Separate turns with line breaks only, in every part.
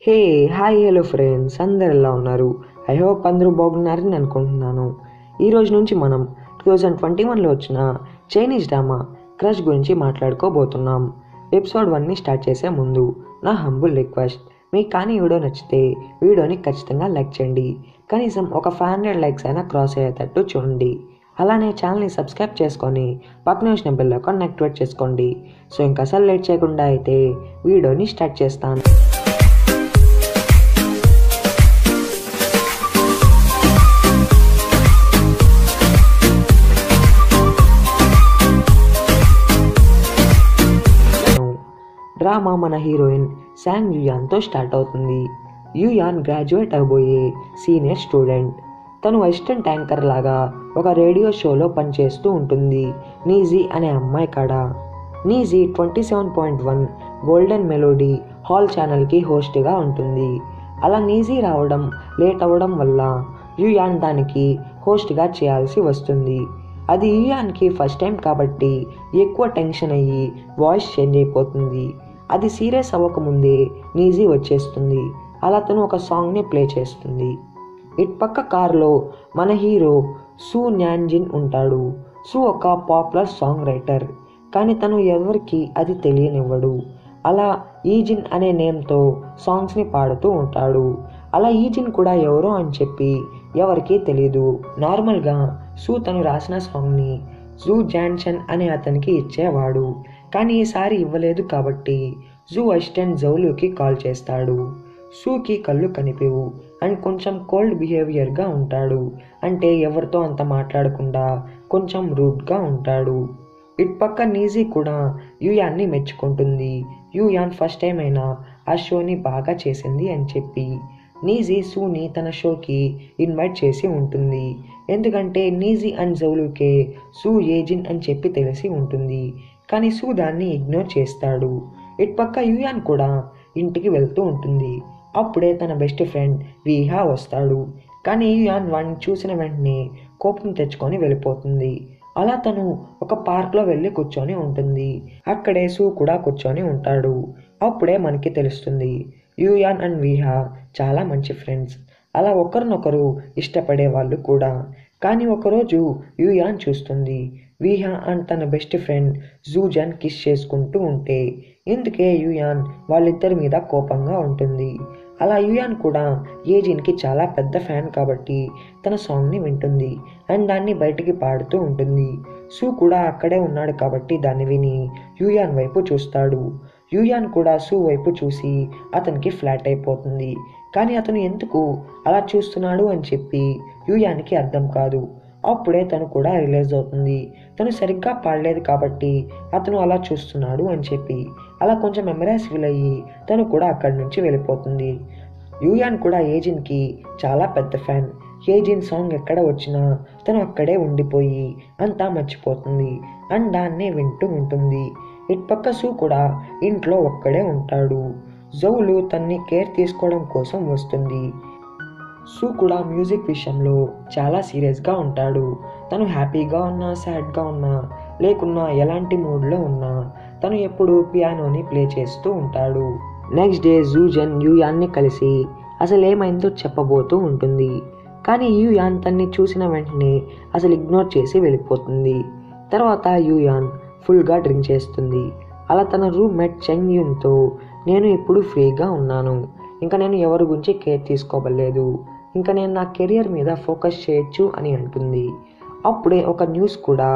Hey hi hello friends, అందరు ఎలా ఉన్నారు? ఐ హోప్ అందరూ బాగున్నారని అనుకుంటున్నాను. ఈరోజు నుంచి మనం 2021లో వచ్చిన చైనీస్ డ్రామా క్రష్ గురించి మాట్లాడుకోబోతున్నాం. ఎపిసోడ్ 1ని స్టార్ట్ చేసే ముందు నా హంబుల్ రిక్వెస్ట్, మీకు కానీ వీడియో నచ్చితే వీడియోని ఖచ్చితంగా లైక్ చేయండి. కనీసం ఒక 500 లైక్స్ అయినా క్రాస్ అయ్యేటట్టు చూడండి. అలానే ఛానల్ని సబ్స్క్రైబ్ చేసుకొని పక్కన వచ్చిన బెల్ ఐకాన్ యాక్టివేట్ చేసుకోండి. సో ఇంకా అసలు లేట్ చేయకుండా అయితే వీడియోని స్టార్ట్ చేస్తాను. డ్రామా మన హీరోయిన్ శాంగ్ యూయాన్తో స్టార్ట్ అవుతుంది. Yuan graduate అవబోయే senior student. తను అసిస్టెంట్ యాంకర్ లాగా ఒక రేడియో షోలో పనిచేస్తూ ఉంటుంది నీజీ అనే అమ్మాయి కాడ. నీజీ 27.1 గోల్డెన్ మెలోడీ హాల్ ఛానల్కి హోస్ట్గా ఉంటుంది. అలా నీజీ రావడం లేట్ అవ్వడం వల్ల యూయాన్ దానికి హోస్ట్గా చేయాల్సి వస్తుంది. అది యూయాన్కి ఫస్ట్ టైం కాబట్టి ఎక్కువ టెన్షన్ అయ్యి వాయిస్ చేంజ్ అయిపోతుంది. అది సీరియస్ అవ్వకముందే నీజీ వచ్చేస్తుంది. అలా తను ఒక సాంగ్ని ప్లే చేస్తుంది. ఇటు పక్క కార్లో మన హీరో సూ న్యాన్జిన్ ఉంటాడు. సూ ఒక పాపులర్ సాంగ్ రైటర్, కానీ తను ఎవరికి అది తెలియనివ్వడు. అలా ఈజిన్ అనే నేమ్తో సాంగ్స్ని పాడుతూ ఉంటాడు. అలా ఈజిన్ కూడా ఎవరో అని చెప్పి ఎవరికీ తెలీదు. నార్మల్గా సూ తను రాసిన సాంగ్ని జూ జాన్సన్ అనే అతనికి ఇచ్చేవాడు. కానీ ఈసారి ఇవ్వలేదు కాబట్టి జూ అసిస్టెంట్ జౌలుకి కాల్ చేస్తాడు. సూకి కళ్ళు కనిపివు అండ్ కొంచెం కోల్డ్ బిహేవియర్గా ఉంటాడు. అంటే ఎవరితో అంత మాట్లాడకుండా కొంచెం రూడ్గా ఉంటాడు. ఇటు పక్క నీజీ కూడా యూయాన్ని మెచ్చుకుంటుంది. యూయాన్ ఫస్ట్ టైం అయినా ఆ షోని బాగా చేసింది అని చెప్పి నీజీ సూని తన షోకి ఇన్వైట్ చేసి ఉంటుంది. ఎందుకంటే నీజీ అండ్ జౌలుకే సూ ఏజిన్ అని చెప్పి తెలిసి ఉంటుంది. కానీ సూ దాన్ని ఇగ్నోర్ చేస్తాడు. ఇటు పక్క యూయాన్ కూడా ఇంటికి వెళ్తూ ఉంటుంది. అప్పుడే తన బెస్ట్ ఫ్రెండ్ వీహా వస్తాడు. కానీ యూయాన్ వాడిని చూసిన వెంటనే కోపం తెచ్చుకొని వెళ్ళిపోతుంది. అలా తను ఒక పార్క్లో వెళ్ళి కూర్చొని ఉంటుంది. అక్కడే సూ కూడా కూర్చొని ఉంటాడు. అప్పుడే మనకి తెలుస్తుంది యూయాన్ అండ్ వీహా చాలా మంచి ఫ్రెండ్స్. అలా ఒకరినొకరు ఇష్టపడే వాళ్ళు కూడా. కానీ ఒకరోజు యూయాన్ చూస్తుంది వీహా అండ్ తన బెస్ట్ ఫ్రెండ్ జూజన్ కిస్ చేసుకుంటూ ఉంటే ఎందుకే యూయాన్ వాళ్ళిద్దరి మీద కోపంగా ఉంటుంది. అలా యూయాన్ కూడా ఏజిన్కి చాలా పెద్ద ఫ్యాన్ కాబట్టి తన సాంగ్ని వింటుంది అండ్ దాన్ని బయటికి పాడుతూ ఉంటుంది. సూ కూడా అక్కడే ఉన్నాడు కాబట్టి దాన్ని విని యూయాన్ వైపు చూస్తాడు. యూయాన్ కూడా సూ వైపు చూసి అతనికి ఫ్లాట్ అయిపోతుంది. కానీ అతను ఎందుకు అలా చూస్తున్నాడు అని చెప్పి యూయాన్కి అర్థం కాదు. అప్పుడే తను కూడా రిలైజ్ అవుతుంది తను సరిగ్గా పాడలేదు కాబట్టి అతను అలా చూస్తున్నాడు అని చెప్పి. అలా కొంచెం ఎంబరాస్ ఫీల్ అయ్యి తను కూడా అక్కడి నుంచి వెళ్ళిపోతుంది. యూయాన్ కూడా ఏజిన్కి చాలా పెద్ద ఫ్యాన్. ఏజిన్ సాంగ్ ఎక్కడ వచ్చినా తను అక్కడే ఉండిపోయి అంతా మర్చిపోతుంది అండ్ దాన్నే వింటూ ఉంటుంది. ఇటు పక్క సూ కూడా ఇంట్లో ఒక్కడే ఉంటాడు. జౌలు తన్ని కేర్ తీసుకోవడం కోసం వస్తుంది. సూ కూడా మ్యూజిక్ విషయంలో చాలా సీరియస్గా ఉంటాడు. తను హ్యాపీగా ఉన్నా సాడ్గా ఉన్నా లేకున్నా ఎలాంటి మూడ్లో ఉన్నా తను ఎప్పుడు పియానోని ప్లే చేస్తూ ఉంటాడు. నెక్స్ట్ డే జూజన్ యూయాన్ని కలిసి అసలు ఏమైందో చెప్పబోతూ ఉంటుంది. కానీ యూయాన్ తన్ని చూసిన వెంటనే అసలు ఇగ్నోర్ చేసి వెళ్ళిపోతుంది. తర్వాత యూయాన్ ఫుల్గా డ్రింక్ చేస్తుంది. అలా తన రూమ్మేట్ చెంగ్ యూన్తో నేను ఇప్పుడు ఫ్రీగా ఉన్నాను, ఇంకా నేను ఎవరి గురించి కేర్ తీసుకోవలేదు, ఇంకా నేను నా కెరియర్ మీద ఫోకస్ చేయొచ్చు అని అంటుంది. అప్పుడే ఒక న్యూస్ కూడా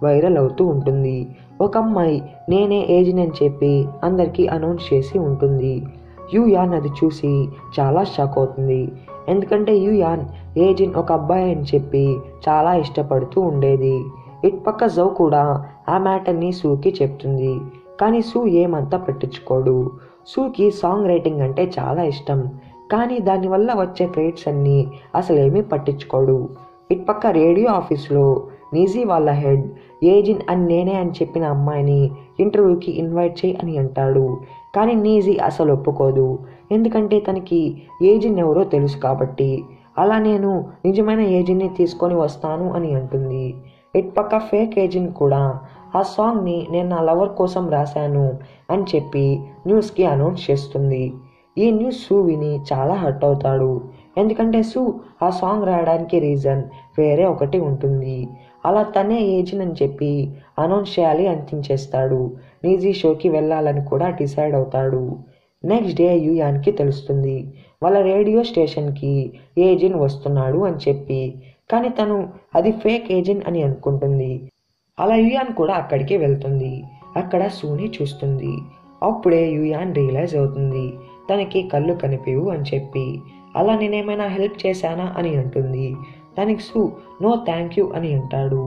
వైరల్ అవుతూ ఉంటుంది. ఒక అమ్మాయి నేనే ఏజిన్ అని చెప్పి అందరికీ అనౌన్స్ చేసి ఉంటుంది. యూయాన్ అది చూసి చాలా షాక్ అవుతుంది. ఎందుకంటే యూయాన్ ఏజిన్ ఒక అబ్బాయి అని చెప్పి చాలా ఇష్టపడుతూ ఉండేది. ఇటు పక్క జౌ కూడా ఆ మ్యాటర్ని సూకి చెప్తుంది. కానీ సూ ఏమంతా పట్టించుకోడు. సూకి సాంగ్ రైటింగ్ అంటే చాలా ఇష్టం, కానీ దానివల్ల వచ్చే క్రెడిట్స్ అన్నీ అసలేమీ పట్టించుకోడు. ఇటు పక్క రేడియో ఆఫీస్లో నీజీ వాళ్ళ హెడ్ ఏజిన్ అని నేనే అని చెప్పిన అమ్మాయిని ఇంటర్వ్యూకి ఇన్వైట్ చేయి అని అంటాడు. కానీ నీజీ అసలు ఒప్పుకోదు. ఎందుకంటే తనకి ఏజిన్ ఎవరో తెలుసు కాబట్టి. అలా నేను నిజమైన ఏజిన్ని తీసుకొని వస్తాను అని అంటుంది. ఇటు పక్క ఫేక్ ఏజిన్ కూడా ఆ సాంగ్ని నేను నా లవర్ కోసం రాశాను అని చెప్పి న్యూస్కి అనౌన్స్ చేస్తుంది. ఈ న్యూస్ సూ విని చాలా హర్ట్ అవుతాడు. ఎందుకంటే సూ ఆ సాంగ్ రాయడానికి రీజన్ వేరే ఒకటి ఉంటుంది. అలా తనే ఏజెంట్ అని చెప్పి అనౌన్స్ చేయాలి అనిపించేస్తాడు. నీజీ షోకి వెళ్ళాలని కూడా డిసైడ్ అవుతాడు. నెక్స్ట్ డే యూయాన్కి తెలుస్తుంది వాళ్ళ రేడియో స్టేషన్కి ఏజెంట్ వస్తున్నాడు అని చెప్పి. కానీ తను అది ఫేక్ ఏజెంట్ అని అనుకుంటుంది. అలా యూయాన్ కూడా అక్కడికి వెళ్తుంది. అక్కడ సూని చూస్తుంది. అప్పుడే యూయాన్ రియలైజ్ అవుతుంది తనకి కళ్ళు కనిపించవు అని చెప్పి. అలా నేనేమైనా హెల్ప్ చేశానా అని అంటుంది. దానికి సూ నో థ్యాంక్ యూ అని అంటాడు.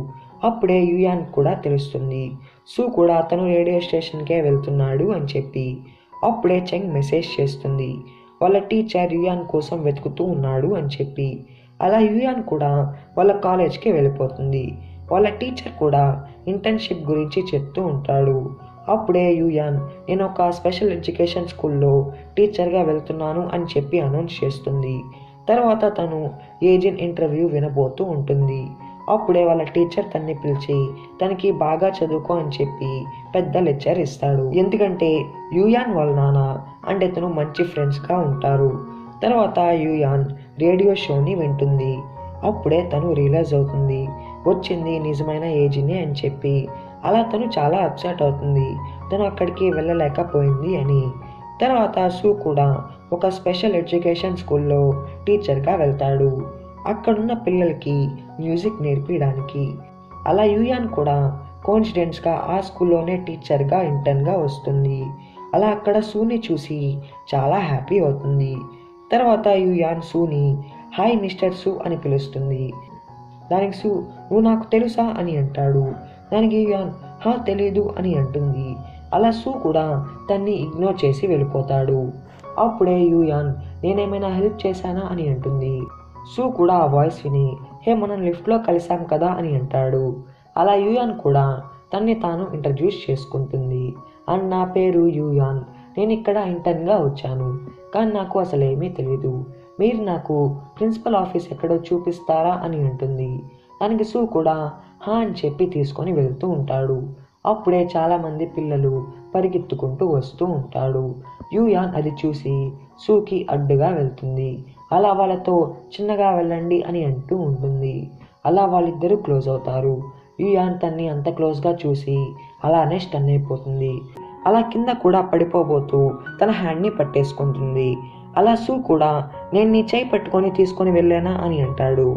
అప్పుడే యూయాన్ కూడా తెలుస్తుంది సూ కూడా తను రేడియో స్టేషన్కే వెళ్తున్నాడు అని చెప్పి. అప్పుడే చెంగ్ మెసేజ్ చేస్తుంది వాళ్ళ టీచర్ యూయాన్ కోసం వెతుకుతూ ఉన్నాడు అని చెప్పి. అలా యూయాన్ కూడా వాళ్ళ కాలేజ్కి వెళ్ళిపోతుంది. వాళ్ళ టీచర్ కూడా ఇంటర్న్షిప్ గురించి చెప్తూ ఉంటాడు. అప్పుడే యూయాన్ నేను ఒక స్పెషల్ ఎడ్యుకేషన్ స్కూల్లో టీచర్గా వెళ్తున్నాను అని చెప్పి అనౌన్స్ చేస్తుంది. తర్వాత తను ఏజెంట్ ఇంటర్వ్యూ వినబోతూ ఉంటుంది. అప్పుడే వాళ్ళ టీచర్ తన్ని పిలిచి తనకి బాగా చదువుకో అని చెప్పి పెద్ద లెక్చర్ ఇస్తాడు. ఎందుకంటే యూయాన్ వాళ్ళ నాన్న అంటే తను మంచి ఫ్రెండ్స్గా ఉంటారు. తర్వాత యూయాన్ రేడియో షోని వింటుంది. అప్పుడే తను రియలైజ్ అవుతుంది వచ్చింది నిజమైన ఏజెంటే అని చెప్పి. అలా తను చాలా అప్సెట్ అవుతుంది తను అక్కడికి వెళ్ళలేకపోయింది అని. తర్వాత సూ కూడా ఒక స్పెషల్ ఎడ్యుకేషన్ స్కూల్లో టీచర్గా వెళ్తాడు అక్కడున్న పిల్లలకి మ్యూజిక్ నేర్పించడానికి. అలా యూయాన్ కూడా కోఇన్సిడెంట్స్గా ఆ స్కూల్లోనే టీచర్గా ఇంటర్న్గా వస్తుంది. అలా అక్కడ సూని చూసి చాలా హ్యాపీ అవుతుంది. తర్వాత యూయాన్ సూని హాయ్ మిస్టర్ సూ అని పిలుస్తుంది. దానికి సూ నువ్వు నాకు తెలుసా అని అంటాడు. దానికి యూయాన్ తెలీదు అని అంటుంది. అలా సూ కూడా తన్ని ఇగ్నోర్ చేసి వెళ్ళిపోతాడు. అప్పుడే యూయాన్ నేనేమైనా హెల్ప్ చేశానా అని అంటుంది. సూ కూడా ఆ వాయిస్ విని మనం లిఫ్ట్లో కలిసాం కదా అని అంటాడు. అలా యూయాన్ కూడా తన్ని తాను ఇంట్రడ్యూస్ చేసుకుంటుంది. అండ్ నా పేరు యూయాన్, నేను ఇక్కడ ఇంటర్న్గా వచ్చాను కానీ నాకు అసలేమీ తెలీదు, మీరు నాకు ప్రిన్సిపల్ ఆఫీస్ ఎక్కడో చూపిస్తారా అని అంటుంది. దానికి సూ కూడా అని చెప్పి తీసుకొని వెళ్తూ ఉంటాడు. అప్పుడే చాలామంది పిల్లలు పరిగెత్తుకుంటూ వస్తూ ఉంటాడు. యూయాన్ అది చూసి సూకి అడ్డుగా వెళ్తుంది. అలా వాళ్ళతో చిన్నగా వెళ్ళండి అని అంటూ ఉంటుంది. అలా వాళ్ళిద్దరూ క్లోజ్ అవుతారు. యూయాన్ తన్ని అంత క్లోజ్గా చూసి అలానే స్టన్ అయిపోతుంది. అలా కింద కూడా పడిపోబోతూ తన హ్యాండ్ని పట్టేసుకుంటుంది. అలా సూ కూడా నేను నీ చేయి పట్టుకొని తీసుకొని వెళ్ళానా అని అంటాడు.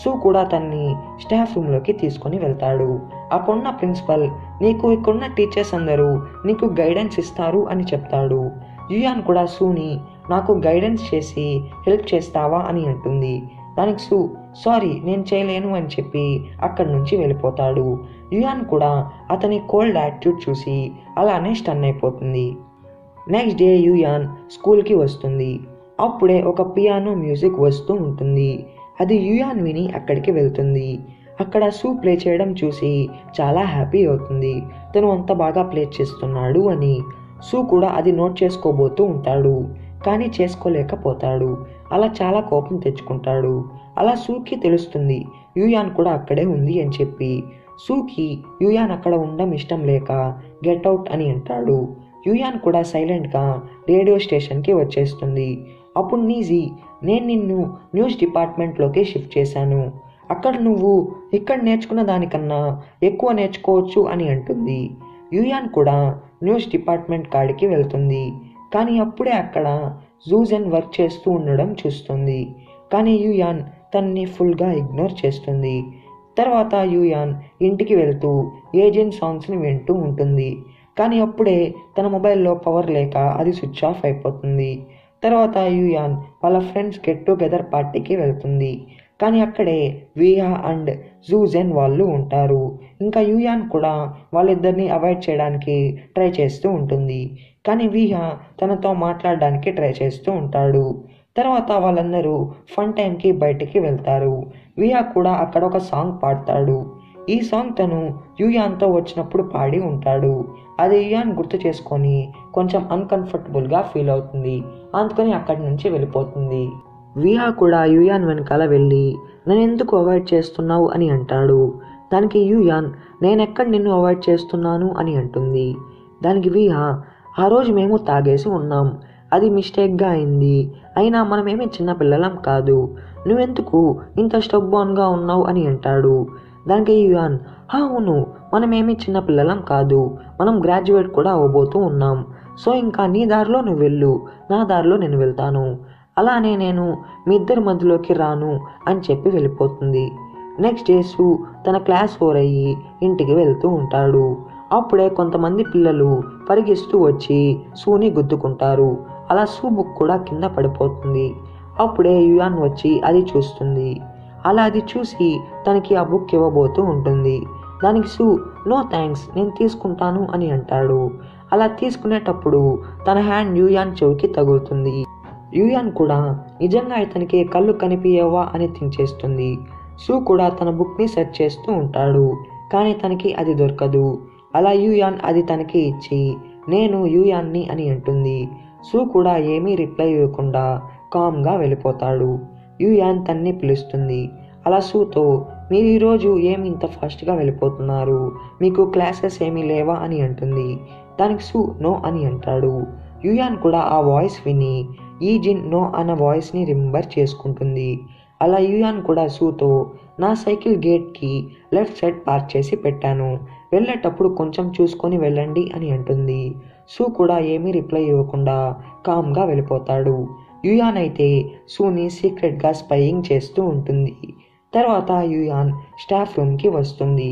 సూ కూడా తన్ని స్టాఫ్ రూమ్లోకి తీసుకొని వెళ్తాడు. అక్కడున్న ప్రిన్సిపల్ నీకు ఇక్కడున్న టీచర్స్ అందరూ నీకు గైడెన్స్ ఇస్తారు అని చెప్తాడు. యూయాన్ కూడా సూని నాకు గైడెన్స్ చేసి హెల్ప్ చేస్తావా అని అంటుంది. దానికి సూ సారీ నేను చేయలేను అని చెప్పి అక్కడి నుంచి వెళ్ళిపోతాడు. యూయాన్ కూడా అతని కోల్డ్ యాటిట్యూడ్ చూసి అలానే స్టన్ అయిపోతుంది. నెక్స్ట్ డే యూయాన్ స్కూల్కి వస్తుంది. అప్పుడే ఒక పియానో మ్యూజిక్ వస్తూ ఉంటుంది. అది యూయాన్ విని అక్కడికి వెళ్తుంది. అక్కడ సూ ప్లే చేయడం చూసి చాలా హ్యాపీ అవుతుంది తను అంత బాగా ప్లే చేస్తున్నాడు అని. సూ కూడా అది నోట్ చేసుకోబోతూ ఉంటాడు కానీ చేసుకోలేకపోతాడు. అలా చాలా కోపం తెచ్చుకుంటాడు. అలా సూకి తెలుస్తుంది యూయాన్ కూడా అక్కడే ఉంది అని చెప్పి. సూకి యూయాన్ అక్కడ ఉండడం ఇష్టం లేక గెట్ అవుట్ అని అంటాడు. యూయాన్ కూడా సైలెంట్గా రేడియో స్టేషన్కి వచ్చేస్తుంది. అప్పుడు నీజీ నేను నిన్ను న్యూస్ డిపార్ట్మెంట్లోకి షిఫ్ట్ చేశాను, అక్కడ నువ్వు ఇక్కడ నేర్చుకున్న దానికన్నా ఎక్కువ నేర్చుకోవచ్చు అని అంటుంది. యూయాన్ కూడా న్యూస్ డిపార్ట్మెంట్ కాడికి వెళ్తుంది. కానీ అప్పుడే అక్కడ జూజెన్ వర్క్ చేస్తూ ఉండడం చూస్తుంది. కానీ యూయాన్ తన్ని ఫుల్గా ఇగ్నోర్ చేస్తుంది. తర్వాత యూయాన్ ఇంటికి వెళ్తూ ఏజెంట్ సాంగ్స్ని వింటూ ఉంటుంది. కానీ అప్పుడే తన మొబైల్లో పవర్ లేక అది స్విచ్ ఆఫ్ అయిపోతుంది. తర్వాత యూయాన్ వాళ్ళ ఫ్రెండ్స్ గెట్ టుగెదర్ పార్టీకి వెళ్తుంది. కానీ అక్కడే వియా అండ్ జూజెన్ వాళ్ళు ఉంటారు. ఇంకా యూయాన్ కూడా వాళ్ళిద్దరిని అవాయిడ్ చేయడానికి ట్రై చేస్తూ ఉంటుంది. కానీ వియా తనతో మాట్లాడడానికి ట్రై చేస్తూ ఉంటాడు. తర్వాత వాళ్ళందరూ ఫన్ టైంకి బయటికి వెళ్తారు. వియా కూడా అక్కడ ఒక సాంగ్ పాడతాడు. ఈ సాంగ్ తను యూయాన్తో వచ్చినప్పుడు పాడి ఉంటాడు. అది యూయాన్ గుర్తు చేసుకొని కొంచెం అన్కంఫర్టబుల్గా ఫీల్ అవుతుంది. అందుకని అక్కడి నుంచి వెళ్ళిపోతుంది. వియా కూడా యూయాన్ వెనకాల వెళ్ళి నన్ను ఎందుకు అవాయిడ్ చేస్తున్నావు అని అంటాడు. దానికి యూయాన్ నేనెక్కడ నిన్ను అవాయిడ్ చేస్తున్నాను అని అంటుంది. దానికి వియా ఆ రోజు మేము తాగేసి ఉన్నాం, అది మిస్టేక్గా అయింది, అయినా మనమేమీ చిన్నపిల్లలం కాదు, నువ్వెందుకు ఇంత స్టబ్బోన్గా ఉన్నావు అని అంటాడు. దానికి యుయాన్, అవును, మనమేమీ చిన్నపిల్లలం కాదు, మనం గ్రాడ్యుయేట్ కూడా అవ్వబోతూ ఉన్నాం, సో ఇంకా నీ దారిలో నువ్వు వెళ్ళు, నా దారిలో నేను వెళ్తాను, అలానే నేను మీ ఇద్దరి మధ్యలోకి రాను అని చెప్పి వెళ్ళిపోతుంది. నెక్స్ట్ డే సూ తన క్లాస్ 4 అయ్యి ఇంటికి వెళ్తూ ఉంటాడు. అప్పుడే కొంతమంది పిల్లలు పరిగిస్తూ వచ్చి సూని గుద్దుకుంటారు. అలా సూ బుక్ కూడా కింద పడిపోతుంది. అప్పుడే యుయాన్ వచ్చి అది చూస్తుంది. అలా అది చూసి తనకి ఆ బుక్ ఇవ్వబోతూ ఉంటుంది. దానికి సూ, నో థ్యాంక్స్, నేను తీసుకుంటాను అని అంటాడు. అలా తీసుకునేటప్పుడు తన హ్యాండ్ యుయాన్ చెవికి తగులుతుంది. యుయాన్ కూడా నిజంగా ఇతనికి కళ్ళు కనిపించవా అని థింక్ చేస్తుంది. సూ కూడా తన బుక్ని సెర్చ్ చేస్తూ ఉంటాడు, కానీ తనకి అది దొరకదు. అలా యుయాన్ అది తనకి ఇచ్చి, నేను యుయాన్ని అని అంటుంది. సూ కూడా ఏమీ రిప్లై ఇవ్వకుండా కామ్గా వెళ్ళిపోతాడు. యుయాన్ తన్ని పిలుస్తుంది. అలా సూతో, మీరు ఈరోజు ఏమి ఇంత ఫాస్ట్గా వెళ్ళిపోతున్నారు, మీకు క్లాసెస్ ఏమీ లేవా అని అంటుంది. దానికి సూ నో అని అంటాడు. యుయాన్ కూడా ఆ వాయిస్ విని ఈ జిన్ నో అన్న వాయిస్ని రిమెంబర్ చేసుకుంటుంది. అలా యుయాన్ కూడా సూతో, నా సైకిల్ గేట్కి లెఫ్ట్ సైడ్ పార్క్ చేసి పెట్టాను, వెళ్ళేటప్పుడు కొంచెం చూసుకొని వెళ్ళండి అని అంటుంది. సూ కూడా ఏమీ రిప్లై ఇవ్వకుండా కామ్గా వెళ్ళిపోతాడు. యుయాన్ అయితే సూని సీక్రెట్గా స్పైయింగ్ చేస్తూ ఉంటుంది. తర్వాత యుయాన్ స్టాఫ్ రూమ్కి వస్తుంది.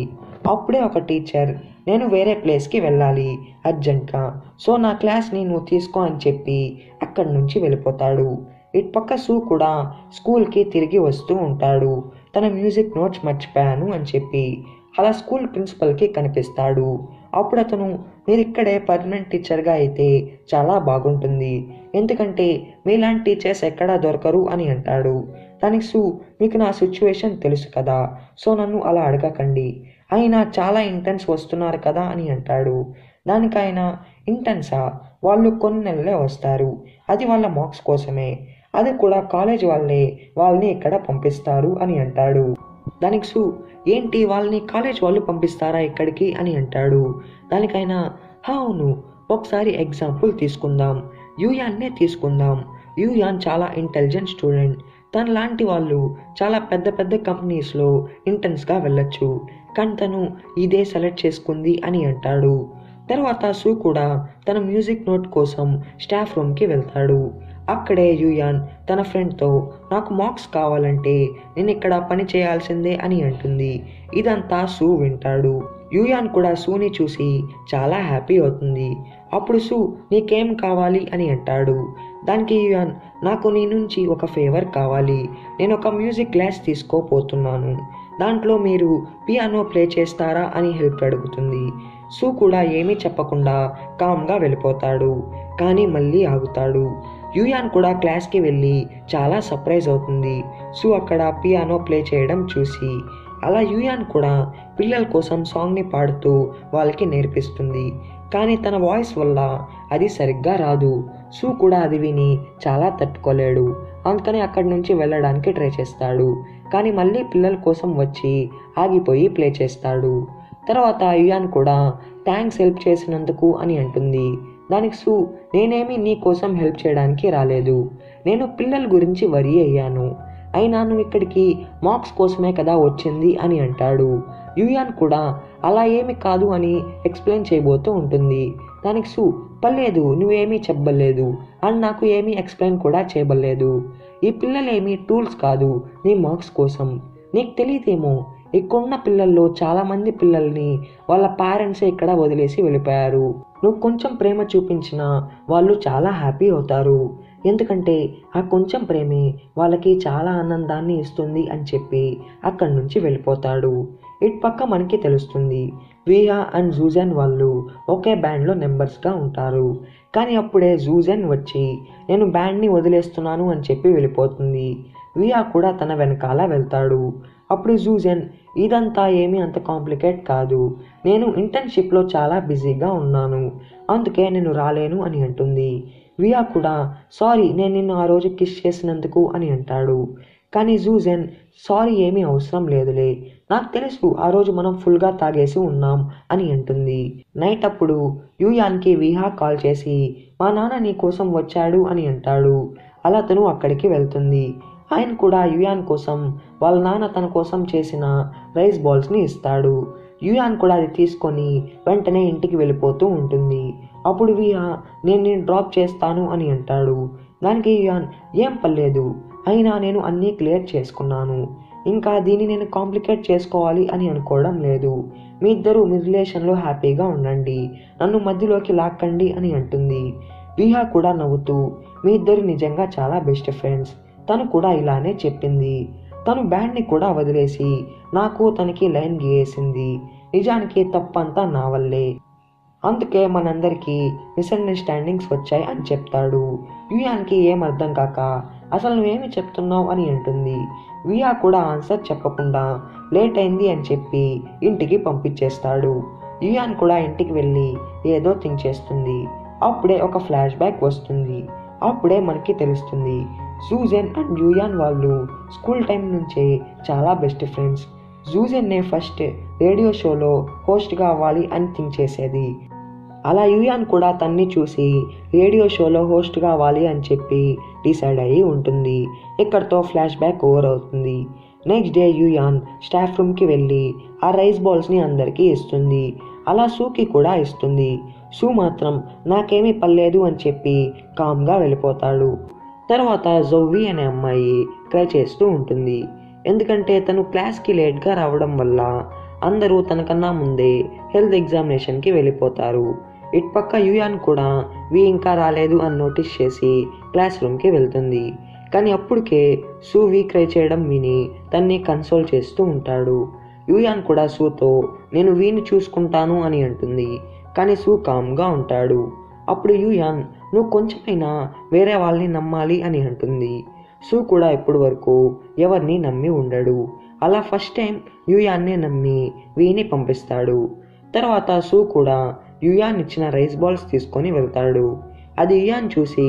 అప్పుడే ఒక టీచర్, నేను వేరే ప్లేస్కి వెళ్ళాలి అర్జెంట్గా, సో నా క్లాస్ని నువ్వు తీసుకో అని చెప్పి అక్కడి నుంచి వెళ్ళిపోతాడు. ఇటుపక్క సూ కూడా స్కూల్కి తిరిగి వస్తూ ఉంటాడు. తన మ్యూజిక్ నోట్స్ మర్చిపోయాను అని చెప్పి అలా స్కూల్ ప్రిన్సిపల్కి కనిపిస్తాడు. అప్పుడు అతను, మీరు ఇక్కడే పర్మనెంట్ టీచర్గా అయితే చాలా బాగుంటుంది, ఎందుకంటే మీలాంటి టీచర్స్ ఎక్కడా దొరకరు అని అంటాడు. దానికి సూ, మీకు నా సిచ్యువేషన్ తెలుసు కదా, సో నన్ను అలా అడగకండి, అయినా చాలా ఇంటర్న్స్ వస్తున్నారు కదా అని అంటాడు. దానికైన ఇంటర్న్సా, వాళ్ళు కొన్ని నెలలే వస్తారు, అది వాళ్ళ మార్క్స్ కోసమే, అది కూడా కాలేజ్ వాళ్ళే వాళ్ళని ఇక్కడ పంపిస్తారు అని అంటాడు. దానికి సూ, ఏంటి వాళ్ళని కాలేజ్ వాళ్ళు పంపిస్తారా ఇక్కడికి అని అంటాడు. దానికైనా, అవును, ఒకసారి ఎగ్జాంపుల్ తీసుకుందాం, యుయాన్నే తీసుకుందాం, యుయాన్ చాలా ఇంటెలిజెంట్ స్టూడెంట్, తన లాంటి వాళ్ళు చాలా పెద్ద పెద్ద కంపెనీస్లో ఇంటర్న్స్గా వెళ్ళొచ్చు, కానీ తను ఇదే సెలెక్ట్ చేసుకుంది అని అంటాడు. తర్వాత సూ కూడా తన మ్యూజిక్ నోట్ కోసం స్టాఫ్ రూమ్కి వెళ్తాడు. అక్కడే యుయాన్ తన ఫ్రెండ్తో, నాకు మార్క్స్ కావాలంటే నేను ఇక్కడ పని చేయాల్సిందే అని అంటుంది. ఇదంతా సూ వింటాడు. యుయాన్ కూడా సూని చూసి చాలా హ్యాపీ అవుతుంది. అప్పుడు సూ, నీకేం కావాలి అని అంటాడు. దానికి యుయాన్, నాకు నీ నుంచి ఒక ఫేవర్ కావాలి, నేను ఒక మ్యూజిక్ క్లాస్ తీసుకోపోతున్నాను, దాంట్లో మీరు పియానో ప్లే చేస్తారా అని హెల్ప్ అడుగుతుంది. సూ కూడా ఏమీ చెప్పకుండా కామ్గా వెళ్ళిపోతాడు, కానీ మళ్ళీ ఆగుతాడు. యుయాన్ కూడా క్లాస్కి వెళ్ళి చాలా సర్ప్రైజ్ అవుతుంది సూ అక్కడ పియానో ప్లే చేయడం చూసి. అలా యుయాన్ కూడా పిల్లల కోసం సాంగ్ని పాడుతూ వాళ్ళకి నేర్పిస్తుంది, కానీ తన వాయిస్ వల్ల అది సరిగ్గా రాదు. సూ కూడా అది విని చాలా తట్టుకోలేడు, అందుకని అక్కడి నుంచి వెళ్ళడానికి ట్రై చేస్తాడు, కానీ మళ్ళీ పిల్లల కోసం వచ్చి ఆగిపోయి ప్లే చేస్తాడు. తర్వాత యుయాన్ కూడా థ్యాంక్స్ హెల్ప్ చేసినందుకు అని అంటుంది. దానికి సూ, నేనేమి నీ కోసం హెల్ప్ చేయడానికి రాలేదు, నేను పిల్లల గురించి వరీ అయ్యాను, అయినా నువ్వు ఇక్కడికి మార్క్స్ కోసమే కదా వచ్చింది అని అంటాడు. యుయాన్ కూడా అలా ఏమి కాదు అని ఎక్స్ప్లెయిన్ చేయబోతూ ఉంటుంది. దానికి సూ, పర్లేదు, నువ్వేమీ చెప్పలేదు అండ్ నాకు ఏమీ ఎక్స్ప్లెయిన్ కూడా చేయబడలేదు, ఈ పిల్లలేమీ టూల్స్ కాదు నీ మార్క్స్ కోసం, నీకు తెలియదేమో, ఇక్కడున్న పిల్లల్లో చాలామంది పిల్లల్ని వాళ్ళ పేరెంట్సే ఇక్కడ వదిలేసి వెళ్ళిపోయారు, నువ్వు కొంచెం ప్రేమ చూపించినా వాళ్ళు చాలా హ్యాపీ అవుతారు, ఎందుకంటే ఆ కొంచెం ప్రేమే వాళ్ళకి చాలా ఆనందాన్ని ఇస్తుంది అని చెప్పి అక్కడి నుంచి వెళ్ళిపోతాడు. ఇటు పక్క మనకి తెలుస్తుంది వియా అండ్ జూజన్ వాళ్ళు ఒకే బ్యాండ్లో మెంబర్స్గా ఉంటారు, కానీ అప్పుడే జూజన్ వచ్చి నేను బ్యాండ్ని వదిలేస్తున్నాను అని చెప్పి వెళ్ళిపోతుంది. వియా కూడా తన వెనకాల వెళ్తాడు. అప్పుడు జూజన్, ఇదంతా ఏమీ అంత కాంప్లికేట్ కాదు, నేను ఇంటర్న్షిప్లో చాలా బిజీగా ఉన్నాను, అందుకే నేను రాలేను అని అంటుంది. వియా కూడా, సారీ, నేను నిన్ను ఆ రోజు కిస్ చేసినందుకు అని అంటాడు. కానీ జూజెన్ సారీ ఏమీ అవసరం లేదులే, నాకు తెలుసు ఆ రోజు మనం ఫుల్గా తాగేసి ఉన్నాం అని అంటుంది. నైట్ అప్పుడు యూయాన్కి విహా కాల్ చేసి మా నాన్న నీ కోసం వచ్చాడు అని అంటాడు. అలా తను అక్కడికి వెళ్తుంది. ఆయన కూడా యూయాన్ కోసం వాళ్ళ నాన్న తన కోసం చేసిన రైస్ బాల్స్ని ఇస్తాడు. యూయాన్ కూడా అది తీసుకొని వెంటనే ఇంటికి వెళ్ళిపోతూ ఉంటుంది. అప్పుడు విహా నేను డ్రాప్ చేస్తాను అని అంటాడు. దానికి యూయాన్ ఏం పర్లేదు, అయినా నేను అన్నీ క్లియర్ చేసుకున్నాను, ఇంకా దీన్ని నేను కాంప్లికేట్ చేసుకోవాలి అని అనుకోవడం లేదు, మీ ఇద్దరు మీ రిలేషన్లో హ్యాపీగా ఉండండి, నన్ను మధ్యలోకి లాక్కండి అని అంటుంది. విహా కూడా నవ్వుతూ మీ ఇద్దరు నిజంగా చాలా బెస్ట్ ఫ్రెండ్స్, తను కూడా ఇలానే చెప్పింది, తను బ్యాండ్ని కూడా వదిలేసి నాకు తనకి లైన్ గీయేసింది, నిజానికి తప్పంతా నా వల్లే, అందుకే మనందరికీ మిస్అండర్స్టాండింగ్స్ వచ్చాయి అని చెప్తాడు. యూయాన్కి ఏం అర్థం కాక అసలు నువ్వేమి చెప్తున్నావు అని అంటుంది. వియా కూడా ఆన్సర్ చెప్పకుండా లేట్ అయింది అని చెప్పి ఇంటికి పంపించేస్తాడు. యూయాన్ కూడా ఇంటికి వెళ్ళి ఏదో థింక్ చేస్తుంది. అప్పుడే ఒక ఫ్లాష్ బ్యాక్ వస్తుంది. అప్పుడే మనకి తెలుస్తుంది సూజన్ అండ్ యూయాన్ వాళ్ళు స్కూల్ టైం నుంచే చాలా బెస్ట్ ఫ్రెండ్స్. జూజెన్నే ఫస్ట్ రేడియో షోలో హోస్ట్గా అవ్వాలి అని థింక్ చేసేది. అలా యూయాన్ కూడా తన్ని చూసి రేడియో షోలో హోస్ట్గా అవ్వాలి అని చెప్పి డిసైడ్ అయ్యి ఉంటుంది. ఇక్కడితో ఫ్లాష్ బ్యాక్ ఓవర్ అవుతుంది. నెక్స్ట్ డే యూయాన్ స్టాఫ్ రూమ్కి వెళ్ళి ఆ రైస్ బాల్స్ని అందరికీ ఇస్తుంది. అలా సూకి కూడా ఇస్తుంది. సూ మాత్రం నాకేమీ పర్లేదు అని చెప్పి కామ్గా వెళ్ళిపోతాడు. తర్వాత జోవి అనే అమ్మాయి క్రై చేస్తూ ఉంటుంది. ఎందుకంటే తను క్లాస్కి లేట్గా రావడం వల్ల అందరూ తనకన్నా ముందే హెల్త్ ఎగ్జామినేషన్కి వెళ్ళిపోతారు. ఇటుపక్క యూయాన్ కూడా ఇంకా రాలేదు అని నోటీస్ చేసి క్లాస్ రూమ్కి వెళ్తుంది. కానీ అప్పటికే సూ క్రై చేయడం విని తన్ని కన్సోల్ చేస్తూ ఉంటాడు. యూయాన్ కూడా సూతో నేను వీని చూసుకుంటాను అని అంటుంది. కానీ సూ కామ్గా ఉంటాడు. అప్పుడు యూయాన్ నువ్వు కొంచెమైనా వేరే వాళ్ళని నమ్మాలి అని అంటుంది. సూ కూడా ఇప్పటి వరకు ఎవరిని నమ్మి ఉండడు. అలా ఫస్ట్ టైం యూయాన్నే నమ్మి వీని పంపిస్తాడు. తర్వాత సూ కూడా యూయాన్ ఇచ్చిన రైస్ బాల్స్ తీసుకొని వెళ్తాడు. అది యూయాన్ చూసి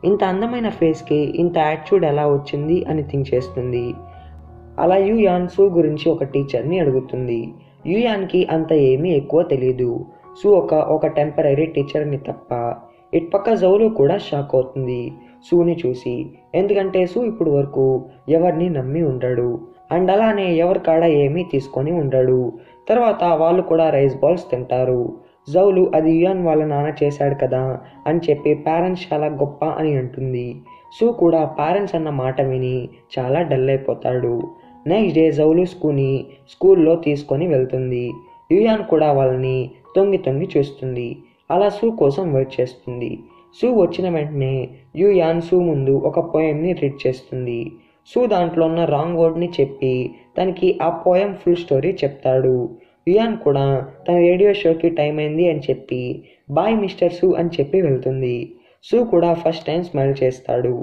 ఇంత అందమైన ఫేస్కి ఇంత యాటిట్యూడ్ ఎలా వచ్చింది అని థింక్ చేస్తుంది. అలా యూయాన్ సూ గురించి ఒక టీచర్ని అడుగుతుంది. యూయాన్కి అంత ఏమీ ఎక్కువ తెలీదు. సూ ఒక టెంపరీ టీచర్ని తప్ప. ఇటుపక్క జౌలు కూడా షాక్ అవుతుంది సూని చూసి. ఎందుకంటే సూ ఇప్పుడు వరకు ఎవరిని నమ్మి ఉండడు అండ్ అలానే ఎవరి కాడ ఏమీ తీసుకొని ఉండడు. తర్వాత వాళ్ళు కూడా రైస్ బాల్స్ తింటారు. జౌలు అది యూయాన్ వాళ్ళ నాన్న చేశాడు కదా అని చెప్పి పేరెంట్స్ చాలా గొప్ప అని అంటుంది. సూ కూడా పేరెంట్స్ అన్న మాట విని చాలా డల్ అయిపోతాడు. నెక్స్ట్ డే జౌలు స్కూల్లో తీసుకొని వెళ్తుంది. యూయాన్ కూడా వాళ్ళని తొంగి చూస్తుంది. అలా సూ కోసం వెయిట్ చేస్తుంది. సూ వచ్చిన వెంటనే యూయాన్ సూ ముందు ఒక పోయంని రీడ్ చేస్తుంది. సూ దాంట్లో ఉన్న రాంగ్ వర్డ్ని చెప్పి తనకి ఆ పోయం ఫుల్ స్టోరీ చెప్తాడు. యూయాన్ కూడా తన రేడియో షోకి టైం అయింది అని చెప్పి బాయ్ మిస్టర్ సూ అని చెప్పి వెళ్తుంది. సూ కూడా ఫస్ట్ టైం స్మైల్ చేస్తాడు.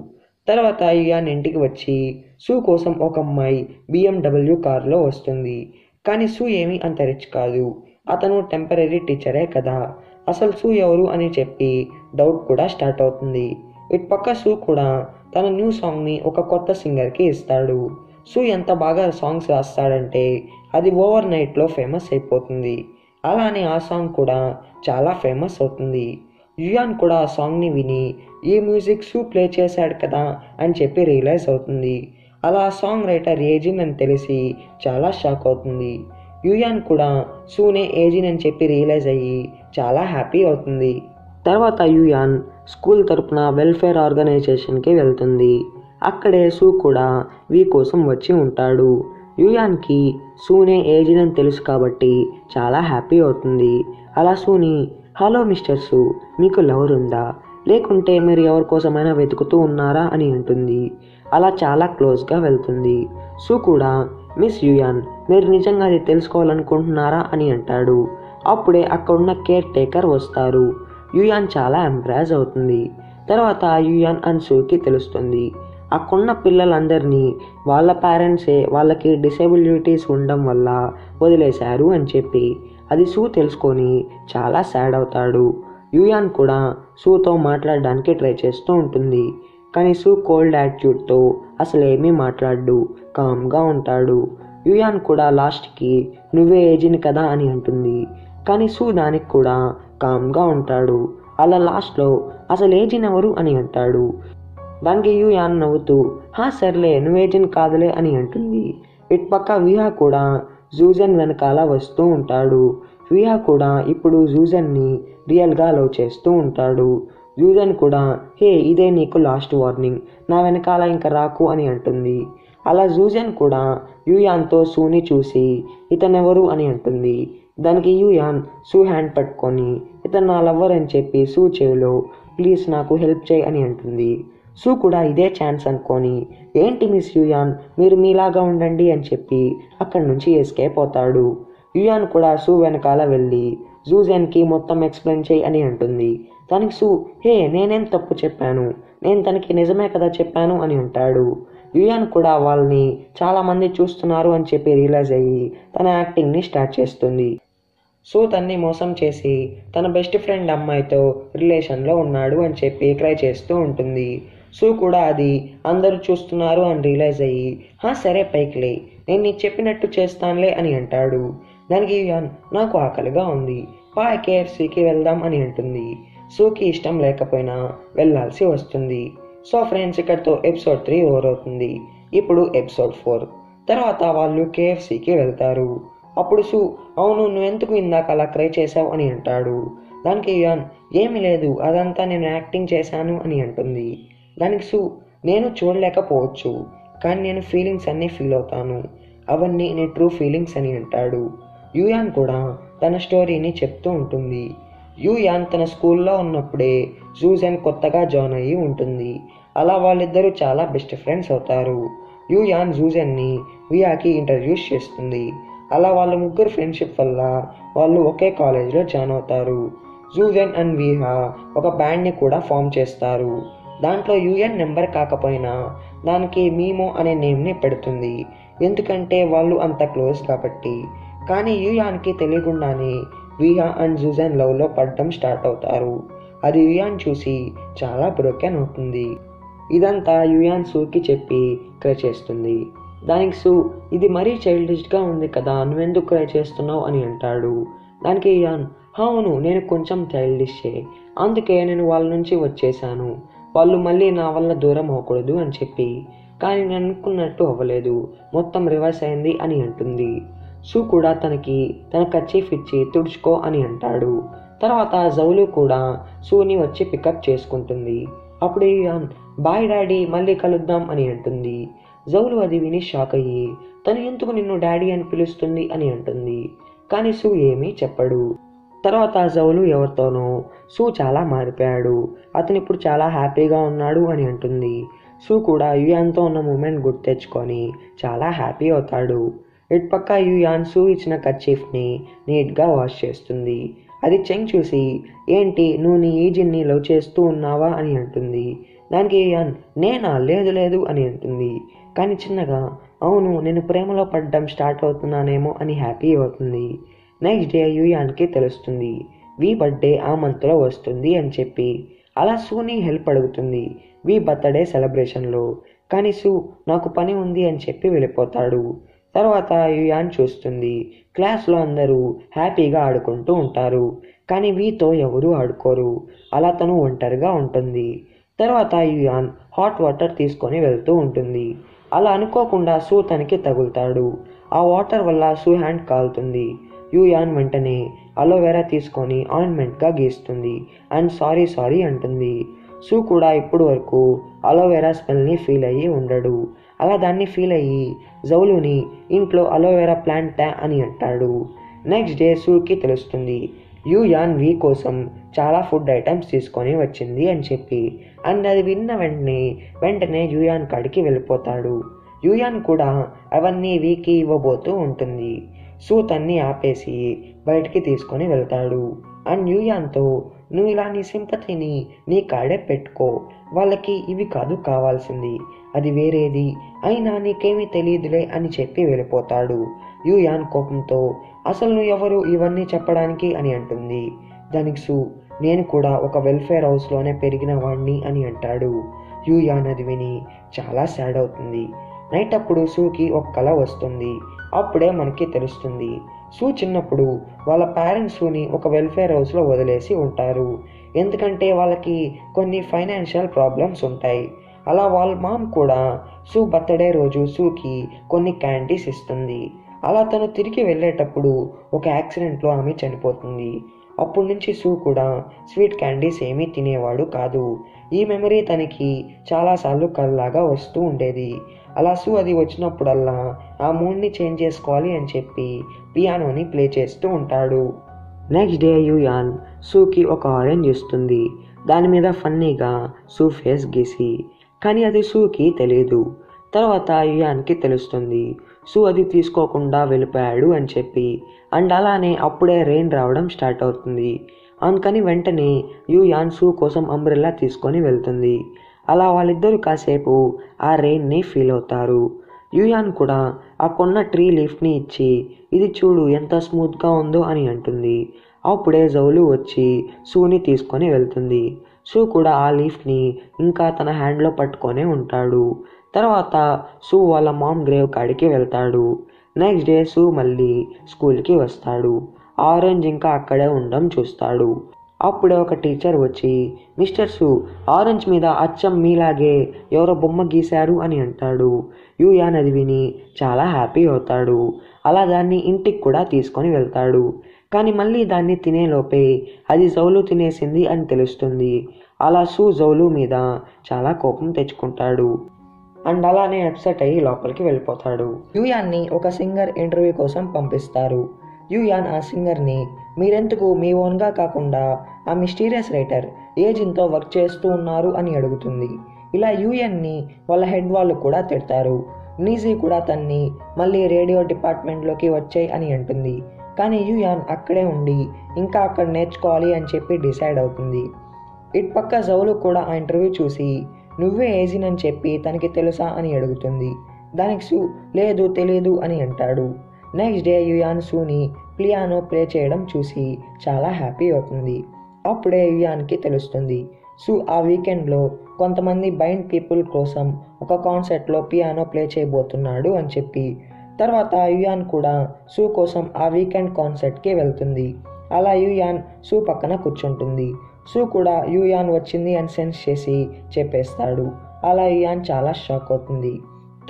తర్వాత యూయాన్ ఇంటికి వచ్చి సూ కోసం ఒక అమ్మాయి BMW కార్లో వస్తుంది. కానీ సూ ఏమీ అంత రిచ్ కాదు. అతను టెంపరీ టీచరే కదా, అసలు సూ ఎవరు అని చెప్పి డౌట్ కూడా స్టార్ట్ అవుతుంది. ఇటుపక్క సూ కూడా తన న్యూ సాంగ్ని ఒక కొత్త సింగర్కి ఇస్తాడు. సూ ఎంత బాగా సాంగ్స్ రాస్తాడంటే అది ఓవర్ నైట్లో ఫేమస్ అయిపోతుంది. అలానే ఆ సాంగ్ కూడా చాలా ఫేమస్ అవుతుంది. యూయాన్ కూడా ఆ సాంగ్ని విని ఈ మ్యూజిక్ సూ ప్లే చేశాడు కదా అని చెప్పి రియలైజ్ అవుతుంది. అలా సాంగ్ రైటర్ ఏజిన్ అని తెలిసి చాలా షాక్ అవుతుంది. యూయాన్ కూడా సూనే ఏజిన్ అని చెప్పి రియలైజ్ అయ్యి చాలా హ్యాపీ అవుతుంది. తర్వాత యూయాన్ స్కూల్ తరపున వెల్ఫేర్ ఆర్గనైజేషన్కి వెళ్తుంది. అక్కడే సూ కూడా కోసం వచ్చి ఉంటాడు. యూయాన్కి సూనే ఏజిన్ అని తెలుసు కాబట్టి చాలా హ్యాపీ అవుతుంది. అలా సూని హలో మిస్టర్ సూ, మీకు లవర్ ఉందా, లేకుంటే మీరు ఎవరి కోసమైనా వెతుకుతూ ఉన్నారా అని అంటుంది. అలా చాలా క్లోజ్గా వెళ్తుంది. సూ కూడా మిస్ యూయాన్, మీరు నిజంగా అది తెలుసుకోవాలనుకుంటున్నారా అని అంటాడు. అప్పుడే అక్కడున్న కేర్ టేకర్ వస్తారు. యూయాన్ చాలా ఎంప్రెస్ అవుతుంది. తర్వాత యూయాన్ అండ్ సూకి తెలుస్తుంది అక్కడున్న పిల్లలందరినీ వాళ్ళ పేరెంట్సే వాళ్ళకి డిసేబిలిటీస్ ఉండడం వల్ల వదిలేశారు అని చెప్పి. అది సూ తెలుసుకొని చాలా సాడ్ అవుతాడు. యూయాన్ కూడా సూతో మాట్లాడడానికి ట్రై చేస్తూ ఉంటుంది. కానీ సూ కోల్డ్ యాటిట్యూడ్తో అసలు ఏమీ మాట్లాడు, కామ్గా ఉంటాడు. యుయాన్ కూడా లాస్ట్కి నువ్వే ఏజిని కదా అని అంటుంది. కానీ సూ దానికి కూడా కామ్గా ఉంటాడు. అలా లాస్ట్లో అసలు ఏజిన్ ఎవరు అని అంటాడు. దానికి యుయాన్ నవ్వుతూ సర్లే నువ్వేజిన్ కాదులే అని అంటుంది. ఇటుపక్క విహా కూడా జూజన్ వెనకాల వస్తూ ఉంటాడు. విహా కూడా ఇప్పుడు జూజన్ని రియల్గా లవ్ చేస్తూ ఉంటాడు. జూజన్ కూడా ఇదే నీకు లాస్ట్ వార్నింగ్, నా వెనకాల ఇంకా రాకు అని అంటుంది. అలా జూజన్ కూడా యుయాన్తో సూని చూసి ఇతనెవరు అని అంటుంది. దానికి యుయాన్ సూ హ్యాండ్ పట్టుకొని ఇతను నా లవ్వర్ అని చెప్పి సూ చెవిలో ప్లీజ్ నాకు హెల్ప్ చేయి అని అంటుంది. సూ కూడా ఇదే ఛాన్స్ అనుకొని ఏంటి మిస్ యుయాన్ మీరు మీలాగా ఉండండి అని చెప్పి అక్కడి నుంచి ఎస్కేప్ అవుతాడు. యుయాన్ కూడా సూ వెనకాల వెళ్ళి జూజన్కి మొత్తం ఎక్స్ప్లెయిన్ చేయి అని అంటుంది. దానికి సూ నేనేం తప్పు చెప్పాను, నేను తనకి నిజమే కదా చెప్పాను అని అంటాడు. యుయాన్ కూడా వాళ్ళని చాలామంది చూస్తున్నారు అని చెప్పి రియలైజ్ అయ్యి తన యాక్టింగ్ని స్టార్ట్ చేస్తుంది. సో తన్ని మోసం చేసి తన బెస్ట్ ఫ్రెండ్ అమ్మాయితో రిలేషన్లో ఉన్నాడు అని చెప్పి ట్రై చేస్తూ ఉంటుంది. సో కూడా అది అందరూ చూస్తున్నారు అని రియలైజ్ అయ్యి సరే పైకిలే, నేను నీకు చెప్పినట్టు చేస్తానులే అని అంటాడు. దానికి యుయాన్ నాకు ఆకలిగా ఉంది, KFCకి వెళ్దాం అని అంటుంది. సూకి ఇష్టం లేకపోయినా వెళ్ళాల్సి వస్తుంది. సో ఫ్రెండ్స్ ఇక్కడితో ఎపిసోడ్ 3 ఓవర్ అవుతుంది. ఇప్పుడు ఎపిసోడ్ 4 తర్వాత వాళ్ళు KFCకి వెళ్తారు. అప్పుడు సూ అవును నువ్వెందుకు ఇందాక అలా క్రై చేసావు అని అంటాడు. దానికి యుయాన్ ఏమీ లేదు, అదంతా నేను యాక్టింగ్ చేశాను అని అంటుంది. దానికి సూ నేను చూడలేకపోవచ్చు, కానీ నేను ఫీలింగ్స్ అన్నీ ఫీల్ అవుతాను, అవన్నీ నీ ట్రూ ఫీలింగ్స్ అని అంటాడు. యుయాన్ కూడా తన స్టోరీని చెప్తూ ఉంటుంది. యుయాన్ తన స్కూల్లో ఉన్నప్పుడే జూజన్ కొత్తగా జాయిన్ అయ్యి ఉంటుంది. అలా వాళ్ళిద్దరూ చాలా బెస్ట్ ఫ్రెండ్స్ అవుతారు. యుయాన్ జూజన్ని వియాకి ఇంట్రడ్యూస్ చేస్తుంది. అలా వాళ్ళ ముగ్గురు ఫ్రెండ్షిప్ వల్ల వాళ్ళు ఒకే కాలేజ్లో జాయిన్ అవుతారు. జూజన్ అండ్ విహా ఒక బ్యాండ్ని కూడా ఫామ్ చేస్తారు. దాంట్లో యుయాన్ నెంబర్ కాకపోయినా దానికి మీమో అనే నేమ్ని పెడుతుంది, ఎందుకంటే వాళ్ళు అంత క్లోజ్ కాబట్టి. కానీ యుయాన్కి తెలియకుండానే విహా అండ్ జూజన్ లవ్లో పడడం స్టార్ట్ అవుతారు. అది యుయాన్ చూసి చాలా బ్రోకెన్ అవుతుంది. ఇదంతా యుయాన్ సూకి చెప్పి క్రై చేస్తుంది. దానికి సూ ఇది మరీ చైల్డిష్గా ఉంది కదా, నువ్వెందుకు క్రై చేస్తున్నావు అని అంటాడు. దానికి యుయాన్ అవును నేను కొంచెం చైల్డిషే, అందుకే నేను వాళ్ళ నుంచి వచ్చేసాను, వాళ్ళు మళ్ళీ నా వల్ల దూరం అవ్వకూడదు అని చెప్పి, కానీ నేను అనుకున్నట్టు అవ్వలేదు, మొత్తం రివర్స్ అయింది అని అంటుంది. సూ కూడా తనకి తన కర్చీఫ్ ఇచ్చి తుడుచుకో అని అంటాడు. తర్వాత జౌలు కూడా సూని వచ్చి పికప్ చేసుకుంటుంది. అప్పుడు యుయాన్ బాయ్ డాడీ మళ్ళీ కలుద్దాం అని అంటుంది. జౌలు అది విని షాక్ అయ్యి తను ఎందుకు నిన్ను డాడీ అని పిలుస్తుంది అని అంటుంది. కానీ సూ ఏమీ చెప్పడు. తర్వాత జౌలు ఎవరితోనో సూ చాలా మారిపోయాడు, అతను ఇప్పుడు చాలా హ్యాపీగా ఉన్నాడు అని అంటుంది. సూ కూడా యుయాన్తో ఉన్న మూమెంట్ గుర్తు తెచ్చుకొని చాలా హ్యాపీ అవుతాడు. ఇటుపక్క యుయాన్ సూ ఇచ్చిన కర్చీఫ్ని నీట్గా వాష్ చేస్తుంది. అది చెంగ్ చూసి ఏంటి నువ్వు నీ ఈజిన్ని లవ్ చేస్తూ ఉన్నావా అని అంటుంది. దానికి యుయాన్ నేనా లేదు లేదు అని అంటుంది. కానీ చిన్నగా అవును నేను ప్రేమలో పడ్డం స్టార్ట్ అవుతున్నానేమో అని హ్యాపీ అవుతుంది. నెక్స్ట్ డే యుయాన్కి తెలుస్తుంది వి బర్త్డే ఆ మంత్లో వస్తుంది అని చెప్పి. అలా సూని హెల్ప్ అడుగుతుంది వి బర్త్డే సెలబ్రేషన్లో. కానీ సూ నాకు పని ఉంది అని చెప్పి వెళ్ళిపోతాడు. తర్వాత యుయాన్ చూస్తుంది క్లాస్లో అందరూ హ్యాపీగా ఆడుకుంటూ ఉంటారు, కానీ వీతో ఎవరూ ఆడుకోరు. అలా తను ఒంటరిగా ఉంటుంది. తర్వాత యుయాన్ హాట్ వాటర్ తీసుకొని వెళ్తూ ఉంటుంది. అలా అనుకోకుండా సూ తనకి తగులుతాడు. ఆ వాటర్ వల్ల సూ హ్యాండ్ కాలుతుంది. యుయాన్ వెంటనే అలోవెరా తీసుకొని ఆయింట్మెంట్గా గీస్తుంది అండ్ సారీ అంటుంది. సూ కూడా ఇప్పుడు వరకు అలోవెరా స్మెల్ని ఫీల్ అయ్యి ఉండడు. అలా దాన్ని ఫీల్ అయ్యి జౌలుని ఇంట్లో అలోవెరా ప్లాంట్ అని అంటాడు. నెక్స్ట్ డే సూకి తెలుస్తుంది యుయాన్ వి కోసం చాలా ఫుడ్ ఐటమ్స్ తీసుకొని వచ్చింది అని చెప్పి. అండ్ అది విన్న వెంటనే యుయాన్ కాడికి వెళ్ళిపోతాడు. యుయాన్ కూడా అవన్నీ వీకి ఇవ్వబోతూ ఉంటుంది. సూ తన్ని ఆపేసి బయటికి తీసుకొని వెళ్తాడు. అండ్ యుయాన్తో నువ్వు ఇలా నీ సింపతిని నీ కాడే పెట్టుకో, వాళ్ళకి ఇవి కాదు కావాల్సింది, అది వేరేది, అయినా నీకేమీ తెలియదులే అని చెప్పి వెళ్ళిపోతాడు. యుయాన్ కోపంతో అసలు నువ్వు ఎవరు ఇవన్నీ చెప్పడానికి అని అంటుంది. దానికి సూ నేను కూడా ఒక వెల్ఫేర్ హౌస్లోనే పెరిగిన వాడిని అని అంటాడు. యూయాన్ అది విని చాలా సాడ్ అవుతుంది. నైట్ అప్పుడు సూకి ఒక కల వస్తుంది. అప్పుడే మనకి తెలుస్తుంది సూ చిన్నప్పుడు వాళ్ళ పేరెంట్స్ సూని ఒక వెల్ఫేర్ హౌస్లో వదిలేసి ఉంటారు. ఎందుకంటే వాళ్ళకి కొన్ని ఫైనాన్షియల్ ప్రాబ్లమ్స్ ఉంటాయి. అలా వాళ్ళ మామ్ కూడా సూ బర్త్డే రోజు సూకి కొన్ని క్యాండీస్ ఇస్తుంది. అలా తను తిరిగి వెళ్ళేటప్పుడు ఒక యాక్సిడెంట్లో ఆమె చనిపోతుంది. అప్పటి నుంచి సూ కూడా స్వీట్ క్యాండీస్ ఏమీ తినేవాడు కాదు. ఈ మెమరీ తనకి చాలాసార్లు కలలాగా వస్తూ ఉండేది. అలా సూ అది వచ్చినప్పుడల్లా ఆ మూడ్ని చేంజ్ చేసుకోవాలి అని చెప్పి పియానోని ప్లే చేస్తూ ఉంటాడు. నెక్స్ట్ డే యూయాన్ సూకి ఒక ఆరెంజ్ ఇస్తుంది. దాని మీద ఫన్నీగా సూ ఫేస్ గీసి, కానీ అది సూకి తెలియదు. తర్వాత యూయాన్కి తెలుస్తుంది సూ అది తీసుకోకుండా వెళ్ళిపోయాడు అని చెప్పి. అండ్ అలానే అప్పుడే రెయిన్ రావడం స్టార్ట్ అవుతుంది. అందుకని వెంటనే యూయాన్ సూ కోసం అంబ్రెల్లా తీసుకొని వెళ్తుంది. అలా వాళ్ళిద్దరూ కాసేపు ఆ రెయిన్ని ఫీల్ అవుతారు. యూయాన్ కూడా ఆ కొన్న ట్రీ లీఫ్ని ఇచ్చి ఇది చూడు ఎంత స్మూత్గా ఉందో అని అంటుంది. అప్పుడే జౌలు వచ్చి సూని తీసుకొని వెళ్తుంది. సూ కూడా ఆ లీఫ్ని ఇంకా తన హ్యాండ్లో పట్టుకొనే ఉంటాడు. తర్వాత సూ వాళ్ళ మామ్ గ్రేవ్ కాడికి వెళ్తాడు. నెక్స్ట్ డే సూ మళ్ళీ స్కూల్కి వస్తాడు. ఆరెంజ్ ఇంకా అక్కడే ఉండడం చూస్తాడు. అప్పుడే ఒక టీచర్ వచ్చి మిస్టర్ సూ, ఆరెంజ్ మీద అచ్చం మీలాగే ఎవరో బొమ్మ గీశారు అని అంటాడు. యూయాన్ అది విని చాలా హ్యాపీ అవుతాడు. అలా దాన్ని ఇంటికి కూడా తీసుకొని వెళ్తాడు. కానీ మళ్ళీ దాన్ని తినేలోపే అది జౌలు తినేసింది అని తెలుస్తుంది. అలా సూ జౌలు మీద చాలా కోపం తెచ్చుకుంటాడు. అండ్ అలానే అప్సెట్ అయ్యి లోపలికి వెళ్ళిపోతాడు. యూయాన్ని ఒక సింగర్ ఇంటర్వ్యూ కోసం పంపిస్తారు. యూయాన్ ఆ సింగర్ని మీరెందుకు మీ ఓన్గా కాకుండా ఆ మిస్టీరియస్ రైటర్ ఏజిన్తో వర్క్ చేస్తూ ఉన్నారు అని అడుగుతుంది. ఇలా యూయాన్ని వాళ్ళ హెడ్ వాళ్ళు కూడా తిడతారు. నీజీ కూడా తన్ని మళ్ళీ రేడియో డిపార్ట్మెంట్లోకి వచ్చాయి అని అంటుంది. కానీ యూయాన్ అక్కడే ఉండి ఇంకా అక్కడ నేర్చుకోవాలి అని చెప్పి డిసైడ్ అవుతుంది. ఇటు పక్క జౌలు కూడా ఆ ఇంటర్వ్యూ చూసి నువ్వే ఏజిన్ అని చెప్పి తనకి తెలుసా అని అడుగుతుంది. దానికి సూ లేదు తెలియదు అని అంటాడు. Next day Yuan సూని piano play చేయడం చూసి చాలా హ్యాపీ అవుతుంది. అప్పుడే యూయాన్కి తెలుస్తుంది సూ ఆ వీకెండ్లో కొంతమంది బైండ్ పీపుల్ కోసం ఒక కాన్సర్ట్లో పియానో ప్లే చేయబోతున్నాడు అని చెప్పి. తర్వాత యూయాన్ కూడా సూ కోసం ఆ వీకెండ్ కాన్సర్ట్కి వెళ్తుంది. అలా యూయాన్ సూ పక్కన కూర్చుంటుంది. సూ కూడా యూయాన్ వచ్చింది అని సెన్స్ చేసి చెప్పేస్తాడు. అలా యూయాన్ చాలా షాక్ అవుతుంది.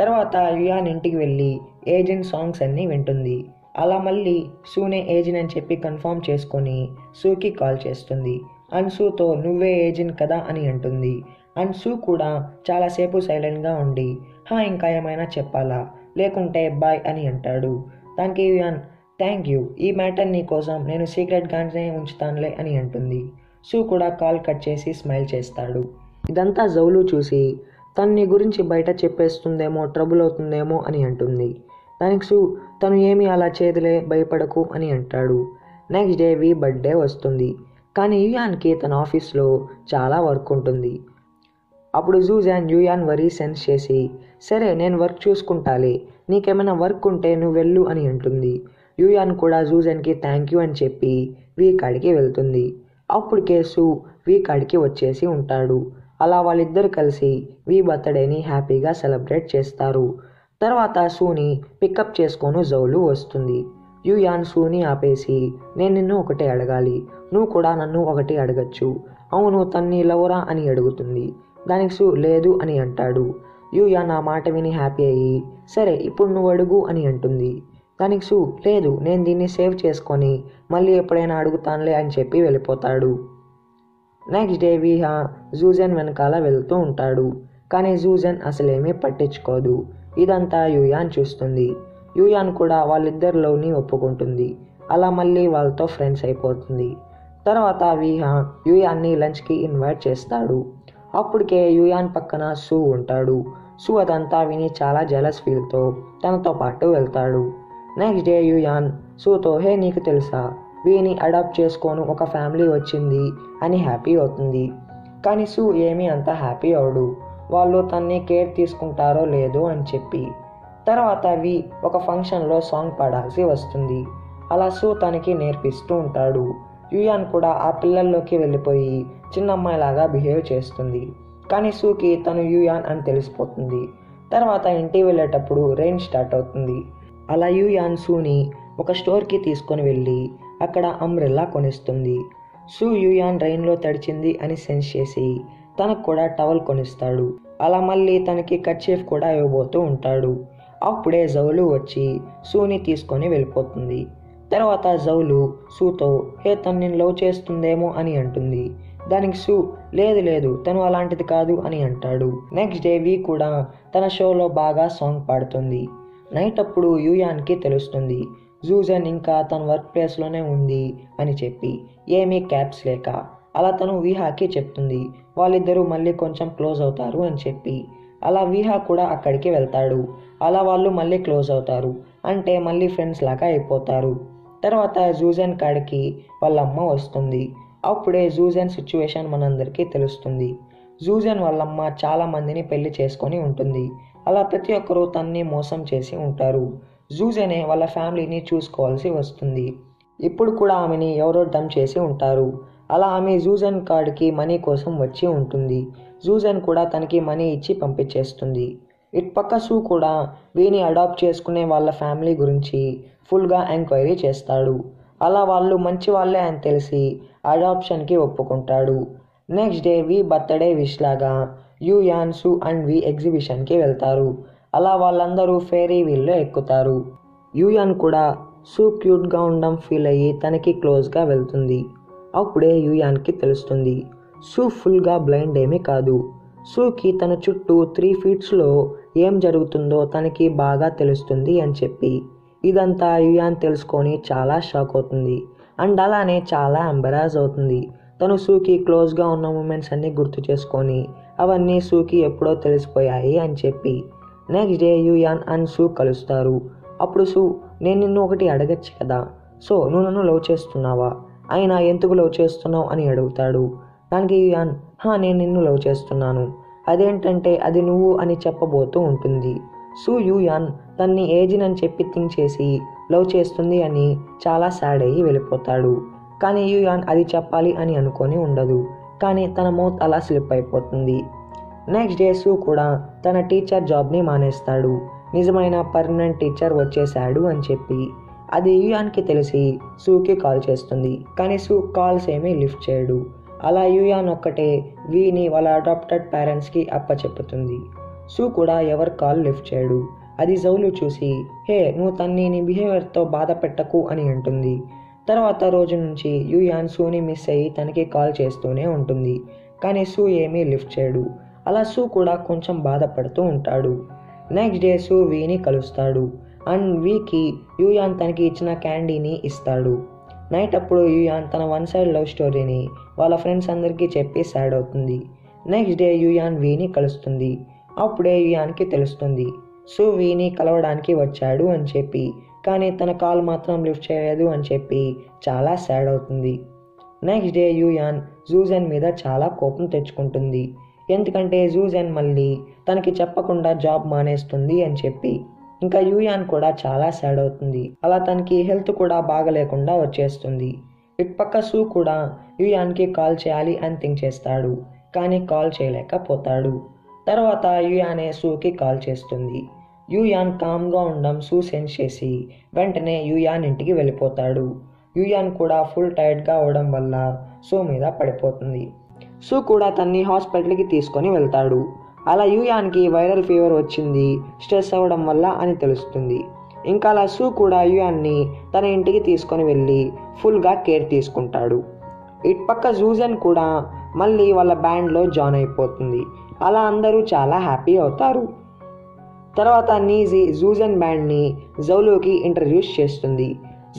తర్వాత యూయాన్ ఇంటికి వెళ్ళి ఏజెంట్ సాంగ్స్ అన్నీ వింటుంది. అలా మళ్ళీ సూనే ఏజెంట్ అని చెప్పి కన్ఫర్మ్ చేసుకొని సూకి కాల్ చేస్తుంది. అండ్ సూతో నువ్వే ఏజెంట్ కదా అని అంటుంది. అండ్ సూ కూడా చాలాసేపు సైలెంట్గా ఉండి ఇంకా ఏమైనా చెప్పాలా లేకుంటే బాయ్ అని అంటాడు. దానికి యూయాన్ థ్యాంక్ యూ, ఈ మ్యాటర్ నీ కోసం నేను సీక్రెట్గానే ఉంచుతానులే అని అంటుంది. సూ కూడా కాల్ కట్ చేసి స్మైల్ చేస్తాడు. ఇదంతా జౌలు చూసి తన్ని గురించి బయట చెప్పేస్తుందేమో, ట్రబుల్ అవుతుందేమో అని అంటుంది. దానికి సూ తను ఏమీ అలా చేయదులే, భయపడకు అని అంటాడు. నెక్స్ట్ డే వి బర్త్డే వస్తుంది. కానీ యూయాన్కి తన ఆఫీస్లో చాలా వర్క్ ఉంటుంది. అప్పుడు జూజాన్ యూయాన్ వరీ సెన్స్ చేసి సరే నేను వర్క్ చూసుకుంటాలే, నీకేమైనా వర్క్ ఉంటే నువ్వు వెళ్ళు అని అంటుంది. యూయాన్ కూడా జూజాన్కి థ్యాంక్ యూ అని చెప్పి వీ కాడికి వెళ్తుంది. అప్పటికే సూ వీ కాడికి వచ్చేసి ఉంటాడు. అలా వాళ్ళిద్దరు కలిసి వీ బర్త్డేని హ్యాపీగా సెలబ్రేట్ చేస్తారు. తర్వాత సూని పికప్ చేసుకొని జౌలు వస్తుంది. యూయాన్ సూని ఆపేసి నేను నిన్ను ఒకటి అడగాలి, నువ్వు కూడా నన్ను ఒకటి అడగచ్చు, అవును తన్ని లవరా అని అడుగుతుంది. దానికి సూ లేదు అని అంటాడు. యూయాన్ ఆ మాట విని హ్యాపీ అయ్యి సరే ఇప్పుడు నువ్వు అడుగు అని అంటుంది. దానికి సూ లేదు నేను దీన్ని సేవ్ చేసుకొని మళ్ళీ ఎప్పుడైనా అడుగుతానులే అని చెప్పి వెళ్ళిపోతాడు. నెక్స్ట్ డే వీహా జూజన్ వెనకాల వెళ్తూ ఉంటాడు. కానీ జూజన్ అసలేమీ పట్టించుకోదు. ఇదంతా యూయాన్ చూస్తుంది. యూయాన్ కూడా వాళ్ళిద్దరిలోని ఒప్పుకుంటుంది. అలా మళ్ళీ వాళ్ళతో ఫ్రెండ్స్ అయిపోతుంది. తర్వాత వీహా యూయాన్ని లంచ్కి ఇన్వైట్ చేస్తాడు. అప్పటికే యూయాన్ పక్కన సూ ఉంటాడు. సూ అదంతా విని చాలా జెలస్ ఫీల్తో తనతో పాటు వెళ్తాడు. నెక్స్ట్ డే యూయాన్ సూతో హే నీకు తెలుసా వీని అడాప్ట్ చేసుకోను ఒక ఫ్యామిలీ వచ్చింది అని హ్యాపీ అవుతుంది. కానీ సూ ఏమీ అంత హ్యాపీ అవడు, వాళ్ళు తన్ని కేర్ తీసుకుంటారో లేదో అని చెప్పి. తర్వాత వి ఒక ఫంక్షన్లో సాంగ్ పాడాల్సి వస్తుంది. అలా సూ తనకి నేర్పిస్తూ ఉంటాడు. యూయాన్ కూడా ఆ పిల్లల్లోకి వెళ్ళిపోయి చిన్నమ్మాయిలాగా బిహేవ్ చేస్తుంది. కానీ సూకి తను యూయాన్ అని తెలిసిపోతుంది. తర్వాత ఇంటికి వెళ్ళేటప్పుడు రెయిన్ స్టార్ట్ అవుతుంది. అలా యూయాన్ సూని ఒక స్టోర్కి తీసుకొని వెళ్ళి అక్కడ అంబ్రెల్లా కొనిస్తుంది. సూ యూయాన్ రెయిన్లో తడిచింది అని సెన్స్ చేసి తనకు కూడా టవల్ కొనిస్తాడు. అలా మళ్ళీ తనకి కర్చీఫ్ కూడా ఇవ్వబోతూ ఉంటాడు. అప్పుడే జౌలు వచ్చి సూని తీసుకొని వెళ్ళిపోతుంది. తర్వాత జౌలు సూతో తను నేను లవ్ చేస్తుందేమో అని అంటుంది. దానికి సూ లేదు లేదు తను అలాంటిది కాదు అని అంటాడు. నెక్స్ట్ డే వి కూడా తన షోలో బాగా సాంగ్ పాడుతుంది. నైట్ అప్పుడు యూయాన్కి తెలుస్తుంది జూజన్ ఇంకా తన వర్క్ ప్లేస్లోనే ఉంది అని చెప్పి, ఏమీ క్యాప్స్ లేక. అలా తను విహాకి చెప్తుంది వాళ్ళిద్దరూ మళ్ళీ కొంచెం క్లోజ్ అవుతారు అని చెప్పి. అలా విహా కూడా అక్కడికి వెళ్తాడు. అలా వాళ్ళు మళ్ళీ క్లోజ్ అవుతారు, అంటే మళ్ళీ ఫ్రెండ్స్ లాగా అయిపోతారు. తర్వాత జూజన్ కాడికి వాళ్ళ అమ్మ వస్తుంది. అప్పుడే జూజన్ సిచ్యువేషన్ మనందరికీ తెలుస్తుంది. జూజన్ వాళ్ళమ్మ చాలా మందిని పెళ్లి చేసుకొని ఉంటుంది. అలా ప్రతి ఒక్కరూ తన్ని మోసం చేసి ఉంటారు. జూజనే వాళ్ళ ఫ్యామిలీని చూసుకోవాల్సి వస్తుంది. ఇప్పుడు కూడా ఆమెని ఎవరో డమ్ చేసి ఉంటారు. అలా ఆమె జూజన్ కాడికి మనీ కోసం వచ్చి ఉంటుంది. జూజన్ కూడా తనకి మనీ ఇచ్చి పంపించేస్తుంది. ఇటుపక్క సూ కూడా వీని అడాప్ట్ చేసుకునే వాళ్ళ ఫ్యామిలీ గురించి ఫుల్గా ఎంక్వైరీ చేస్తాడు. అలా వాళ్ళు మంచి వాళ్ళే అని తెలిసి అడాప్షన్కి ఒప్పుకుంటాడు. Next day Wei birthday wish లాగా యూయాన్ సూ అండ్ వి ఎగ్జిబిషన్కి వెళ్తారు. అలా వాళ్ళందరూ ఫెరీ వీల్లో ఎక్కుతారు. యూయాన్ కూడా సూ క్యూట్గా ఉండడం ఫీల్ అయ్యి తనకి క్లోజ్గా వెళ్తుంది. అప్పుడే యూయాన్కి తెలుస్తుంది సూ ఫుల్గా బ్లైండ్ ఏమీ కాదు. సూకి తన చుట్టూ 3 ఫీట్స్లో ఏం జరుగుతుందో తనకి బాగా తెలుస్తుంది అని చెప్పి. ఇదంతా యూయాన్ తెలుసుకొని చాలా షాక్ అవుతుంది అండ్ అలానే చాలా ఎంబరాజ్ అవుతుంది. తను సూకి క్లోజ్గా ఉన్న మూమెంట్స్ అన్నీ గుర్తు చేసుకొని అవన్నీ సూకి ఎప్పుడో తెలిసిపోయాయి అని చెప్పి. నెక్స్ట్ డే యూయాన్ అండ్ సూ కలుస్తారు. అప్పుడు సూ నేను నిన్ను ఒకటి అడగచ్చు కదా, సో నువ్వు నన్ను లవ్ చేస్తున్నావా, అయినా ఎందుకు లవ్ చేస్తున్నావు అని అడుగుతాడు. దానికి యూయాన్ నేను నిన్ను లవ్ చేస్తున్నాను, అదేంటంటే అది నువ్వు అని చెప్పబోతూ ఉంటుంది. సూ యూయాన్ తన్ని ఏజిన్ అని చెప్పి థింక్ చేసి లవ్ చేస్తుంది అని చాలా సాడ్ అయ్యి వెళ్ళిపోతాడు. కానీ యూయాన్ అది చెప్పాలి అని అనుకొని ఉండదు, కానీ తన మౌత్ అలా స్లిప్ అయిపోతుంది. నెక్స్ట్ డే సూ కూడా తన టీచర్ జాబ్ని మానేస్తాడు. నిజమైన పర్మనెంట్ టీచర్ వచ్చేసాడు అని చెప్పి. అది యూయాన్కి తెలిసి సూకి కాల్ చేస్తుంది, కానీ సూ కాల్స్ ఏమీ లిఫ్ట్ చేయడు. అలా యూయాన్ ఒక్కటే వీని వాళ్ళ అడాప్టెడ్ పేరెంట్స్కి అప్పచెప్పుతుంది. సూ కూడా ఎవరి కాల్ లిఫ్ట్ చేయడు. అది జౌలు చూసి నువ్వు తన్ని నీ బిహేవియర్తో బాధ పెట్టకు అని అంటుంది. తర్వాత రోజు నుంచి యూయాన్ సూని మిస్ అయ్యి తనకి కాల్ చేస్తూనే ఉంటుంది, కానీ సూ ఏమీ లిఫ్ట్ చేయడు. అలా సూ కూడా కొంచెం బాధపడుతూ ఉంటాడు. నెక్స్ట్ డే సూ వీని కలుస్తాడు అండ్ వీకి యూయాన్ తనకి ఇచ్చిన క్యాండీని ఇస్తాడు. నైట్ అప్పుడు యూయాన్ తన వన్ సైడ్ లవ్ స్టోరీని వాళ్ళ ఫ్రెండ్స్ అందరికీ చెప్పి సాడ్ అవుతుంది. నెక్స్ట్ డే యూయాన్ వీని కలుస్తుంది. అప్పుడే యూయాన్కి తెలుస్తుంది సూ వీని కలవడానికి వచ్చాడు అని చెప్పి, కానీ తన కాల్ మాత్రం లిఫ్ట్ చేయలేదు అని చెప్పి చాలా సాడ్ అవుతుంది. నెక్స్ట్ డే యూయాన్ జూజన్ మీద చాలా కోపం తెచ్చుకుంటుంది, ఎందుకంటే జూజన్ మళ్ళీ తనకి చెప్పకుండా జాబ్ మానేస్తుంది అని చెప్పి. ఇంకా యూయాన్ కూడా చాలా సాడ్ అవుతుంది. అలా తనకి హెల్త్ కూడా బాగలేకుండా వచ్చేస్తుంది. ఇటుపక్క సూ కూడా యూయాన్కి కాల్ చేయాలి అని థింక్ చేస్తాడు, కానీ కాల్ చేయలేకపోతాడు. తర్వాత యూయానే సూకి కాల్ చేస్తుంది. యూయాన్ కామ్గా ఉండడం సూ సెన్స్ చేసి వెంటనే యూయాన్ ఇంటికి వెళ్ళిపోతాడు. యూయాన్ కూడా ఫుల్ టైర్డ్గా అవడం వల్ల సూ మీద పడిపోతుంది. సూ కూడా తన్ని హాస్పిటల్కి తీసుకొని వెళ్తాడు. అలా యూయాన్కి వైరల్ ఫీవర్ వచ్చింది స్ట్రెస్ అవ్వడం వల్ల అని తెలుస్తుంది. ఇంకా అలా సూ కూడా యూయాన్ని తన ఇంటికి తీసుకొని వెళ్ళి ఫుల్గా కేర్ తీసుకుంటాడు. ఇటుపక్క జూజన్ కూడా మళ్ళీ వాళ్ళ బ్యాండ్లో జాయిన్ అయిపోతుంది. అలా అందరూ చాలా హ్యాపీ అవుతారు. తర్వాత నీజీ జూజన్ బ్యాండ్ని జౌలుకి ఇంట్రడ్యూస్ చేస్తుంది.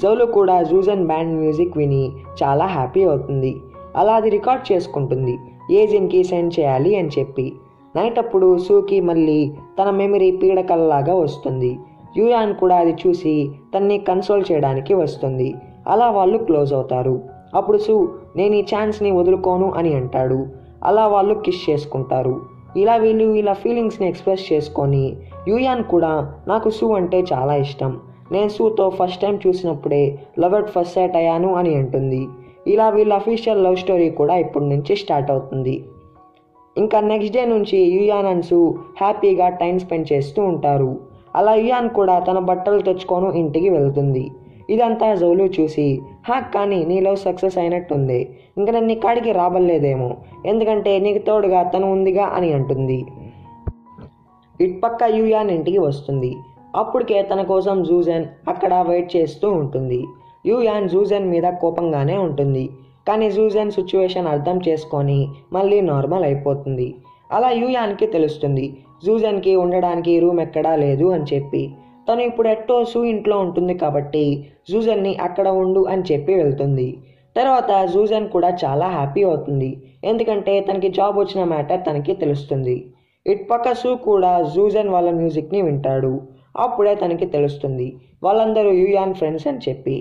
జౌలు కూడా జూజన్ బ్యాండ్ మ్యూజిక్ విని చాలా హ్యాపీ అవుతుంది. అలా అది రికార్డ్ చేసుకుంటుంది ఏజిన్కి సెండ్ చేయాలి అని చెప్పి. నైట్ అప్పుడు సూకి మళ్ళీ తన మెమరీ పీడకలలాగా వస్తుంది. యూయాన్ కూడా అది చూసి తన్ని కన్సోల్ చేయడానికి వస్తుంది. అలా వాళ్ళు క్లోజ్ అవుతారు. అప్పుడు సూ నేను ఈ ఛాన్స్ని వదులుకోను అని అంటాడు. అలా వాళ్ళు కిస్ చేసుకుంటారు. ఇలా వీళ్ళు ఇలా ఫీలింగ్స్ని ఎక్స్ప్రెస్ చేసుకొని యూయాన్ కూడా నాకు సూ అంటే చాలా ఇష్టం, నేను సూతో ఫస్ట్ టైం చూసినప్పుడే లవ్ ఎట్ ఫస్ట్ సైట్ అయ్యాను అని అంటుంది. ఇలా వీళ్ళ అఫీషియల్ లవ్ స్టోరీ కూడా ఇప్పటి నుంచి స్టార్ట్ అవుతుంది. ఇంకా నెక్స్ట్ డే నుంచి యూయాన్ అండ్ సు హ్యాపీగా టైం స్పెండ్ చేస్తూ ఉంటారు. అలా యూయాన్ కూడా తన బట్టలు తెచ్చుకొని ఇంటికి వెళ్తుంది. ఇదంతా జౌలు చూసి, కానీ నీ లవ్ సక్సెస్ అయినట్టుంది, ఇంక నన్ను నీ కాడికి రాబల్లేదేమో, ఎందుకంటే నీకు తోడుగా తను ఉందిగా అని అంటుంది. ఇటుపక్క యూయాన్ ఇంటికి వస్తుంది. అప్పటికే తన కోసం జూజన్ అక్కడ వెయిట్ చేస్తూ ఉంటుంది. యూయాన్ జూజన్ మీద కోపంగానే ఉంటుంది, కానీ జూజన్ సిచ్యువేషన్ అర్థం చేసుకొని మళ్ళీ నార్మల్ అయిపోతుంది. అలా యూయాన్కి తెలుస్తుంది జూజన్కి ఉండడానికి రూమ్ ఎక్కడా లేదు అని చెప్పి. తను ఇప్పుడు ఎట్టో సు ఇంట్లో ఉంటుంది కాబట్టి జూజన్ని అక్కడ ఉండు అని చెప్పి వెళ్తుంది. తర్వాత జూజన్ కూడా చాలా హ్యాపీ అవుతుంది, ఎందుకంటే తనకి జాబ్ వచ్చిన మ్యాటర్ తనకి తెలుస్తుంది. ఇటుపక్క సు కూడా జూజన్ వాళ్ళ మ్యూజిక్ని వింటాడు. అప్పుడే తనకి తెలుస్తుంది వాళ్ళందరూ యూయాన్ ఫ్రెండ్స్ అని చెప్పి.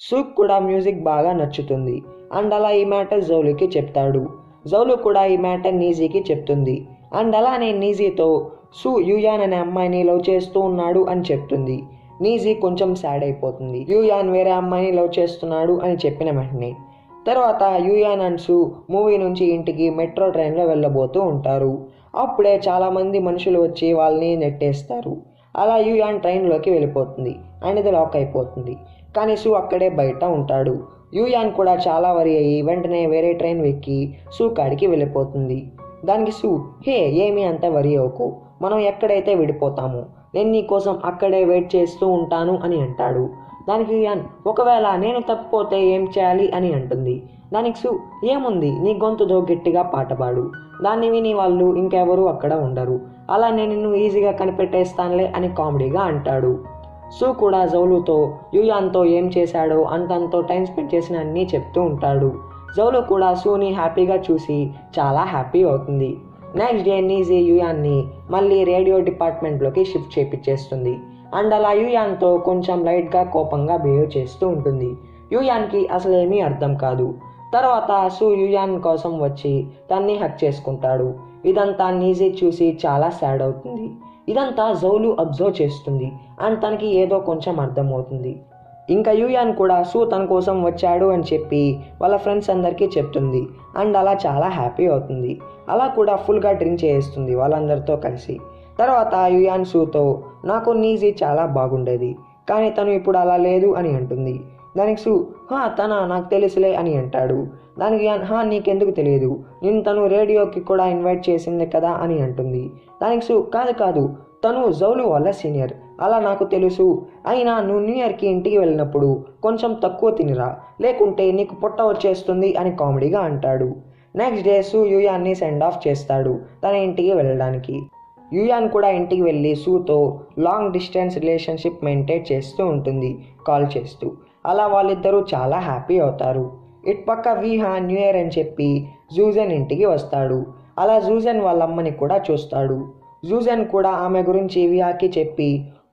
సూక్ కూడా మ్యూజిక్ బాగా నచ్చుతుంది అండ్ అలా ఈ మ్యాటర్ జౌలుకి చెప్తాడు. జౌలు కూడా ఈ మ్యాటర్ నీజీకి చెప్తుంది అండ్ అలానే నీజీతో సు యూయాన్ అనే అమ్మాయిని లవ్ చేస్తూ ఉన్నాడు అని చెప్తుంది. నీజీ కొంచెం సాడ్ అయిపోతుంది, యూయాన్ వేరే అమ్మాయిని లవ్ చేస్తున్నాడు అని చెప్పిన వెంటనే. తర్వాత యూయాన్ అండ్ సు మూవీ నుంచి ఇంటికి మెట్రో ట్రైన్లో వెళ్ళబోతూ ఉంటారు. అప్పుడే చాలామంది మనుషులు వచ్చి వాళ్ళని నెట్టేస్తారు. అలా యూయాన్ ట్రైన్లోకి వెళ్ళిపోతుంది అండ్ ఇది లాక్ అయిపోతుంది. కానీ సు అక్కడే బయట ఉంటాడు. యూయాన్ కూడా చాలా వరి అయ్యి వెంటనే వేరే ట్రైన్ ఎక్కి సు కాడికి వెళ్ళిపోతుంది. దానికి సు, హే ఏమీ అంత వరి అవ్వకు, మనం ఎక్కడైతే విడిపోతామో నేను నీ కోసం అక్కడే వెయిట్ చేస్తూ ఉంటాను అని అంటాడు. దానికి యూయాన్, ఒకవేళ నేను తప్పిపోతే ఏం చేయాలి అని అంటుంది. దానికి సు, ఏముంది నీ గొంతుతో గట్టిగా పాట పాడు, దాన్ని విని వాళ్ళు ఇంకెవరూ అక్కడ ఉండరు, అలా నేను నిన్ను ఈజీగా కనిపెట్టేస్తానులే అని కామెడీగా అంటాడు. సు కూడా జౌలుతో యూయాన్తో ఏం చేశాడో అంతంతో టైం స్పెండ్ చేసిన అన్నీ చెప్తూ ఉంటాడు. జౌలు కూడా సూని హ్యాపీగా చూసి చాలా హ్యాపీ అవుతుంది. నెక్స్ట్ డే నీజీ యూయాన్ని మళ్ళీ రేడియో డిపార్ట్మెంట్లోకి షిఫ్ట్ చేపించేస్తుంది అండ్ అలా యూయాన్తో కొంచెం లైట్గా కోపంగా బిహేవ్ చేస్తూ ఉంటుంది. యూయాన్కి అసలేమీ అర్థం కాదు. తర్వాత సు యూయాన్ కోసం వచ్చి తన్ని హక్ చేసుకుంటాడు. ఇదంతా నీజీ చూసి చాలా సాడ్ అవుతుంది. ఇదంతా జౌలు అబ్జర్వ్ చేస్తుంది అండ్ తనకి ఏదో కొంచెం అర్థమవుతుంది. ఇంకా యూయాన్ కూడా సు తన కోసం వచ్చాడు అని చెప్పి వాళ్ళ ఫ్రెండ్స్ అందరికీ చెప్తుంది అండ్ అలా చాలా హ్యాపీ అవుతుంది. అలా కూడా ఫుల్గా డ్రింక్ చేస్తుంది వాళ్ళందరితో కలిసి. తర్వాత యూయాన్ సుతో, నాకు నీజీ చాలా బాగుండేది, కానీ తను ఇప్పుడు అలా లేదు అని అంటుంది. దానికి సు, తన నాకు తెలుసులే అని అంటాడు. దానికి యూయాన్, నీకెందుకు తెలియదు, నేను తను రేడియోకి కూడా ఇన్వైట్ చేసింది కదా అని అంటుంది. దానికి సు, కాదు తను జౌలు వాళ్ళ సీనియర్, అలా నాకు తెలుసు, అయినా నువ్వు న్యూ ఇయర్కి ఇంటికి వెళ్ళినప్పుడు కొంచెం తక్కువ తినిరా, లేకుంటే నీకు పొట్ట వచ్చేస్తుంది అని కామెడీగా అంటాడు. నెక్స్ట్ డే సు యూయాన్ని సెండ్ ఆఫ్ చేస్తాడు తన ఇంటికి వెళ్ళడానికి. యూయాన్ కూడా ఇంటికి వెళ్ళి సూతో లాంగ్ డిస్టెన్స్ రిలేషన్షిప్ మెయింటైన్ చేస్తూ ఉంటుంది కాల్ చేస్తూ. అలా వాళ్ళిద్దరూ చాలా హ్యాపీ అవుతారు. ఇటుపక్క వీహా న్యూ ఇయర్ అని చెప్పి జూజన్ ఇంటికి వస్తాడు. అలా జూజన్ వాళ్ళ అమ్మని కూడా చూస్తాడు. జూజన్ కూడా ఆమె గురించి వీహాకి చెప్పి,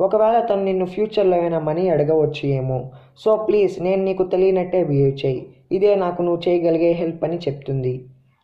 ఒకవేళ తను నిన్ను ఫ్యూచర్లో ఏమైనా మనీ అడగవచ్చు ఏమో, సో ప్లీజ్ నేను నీకు తెలియనట్టే బిహేవ్ చేయి, ఇదే నాకు నువ్వు చేయగలిగే హెల్ప్ అని చెప్తుంది.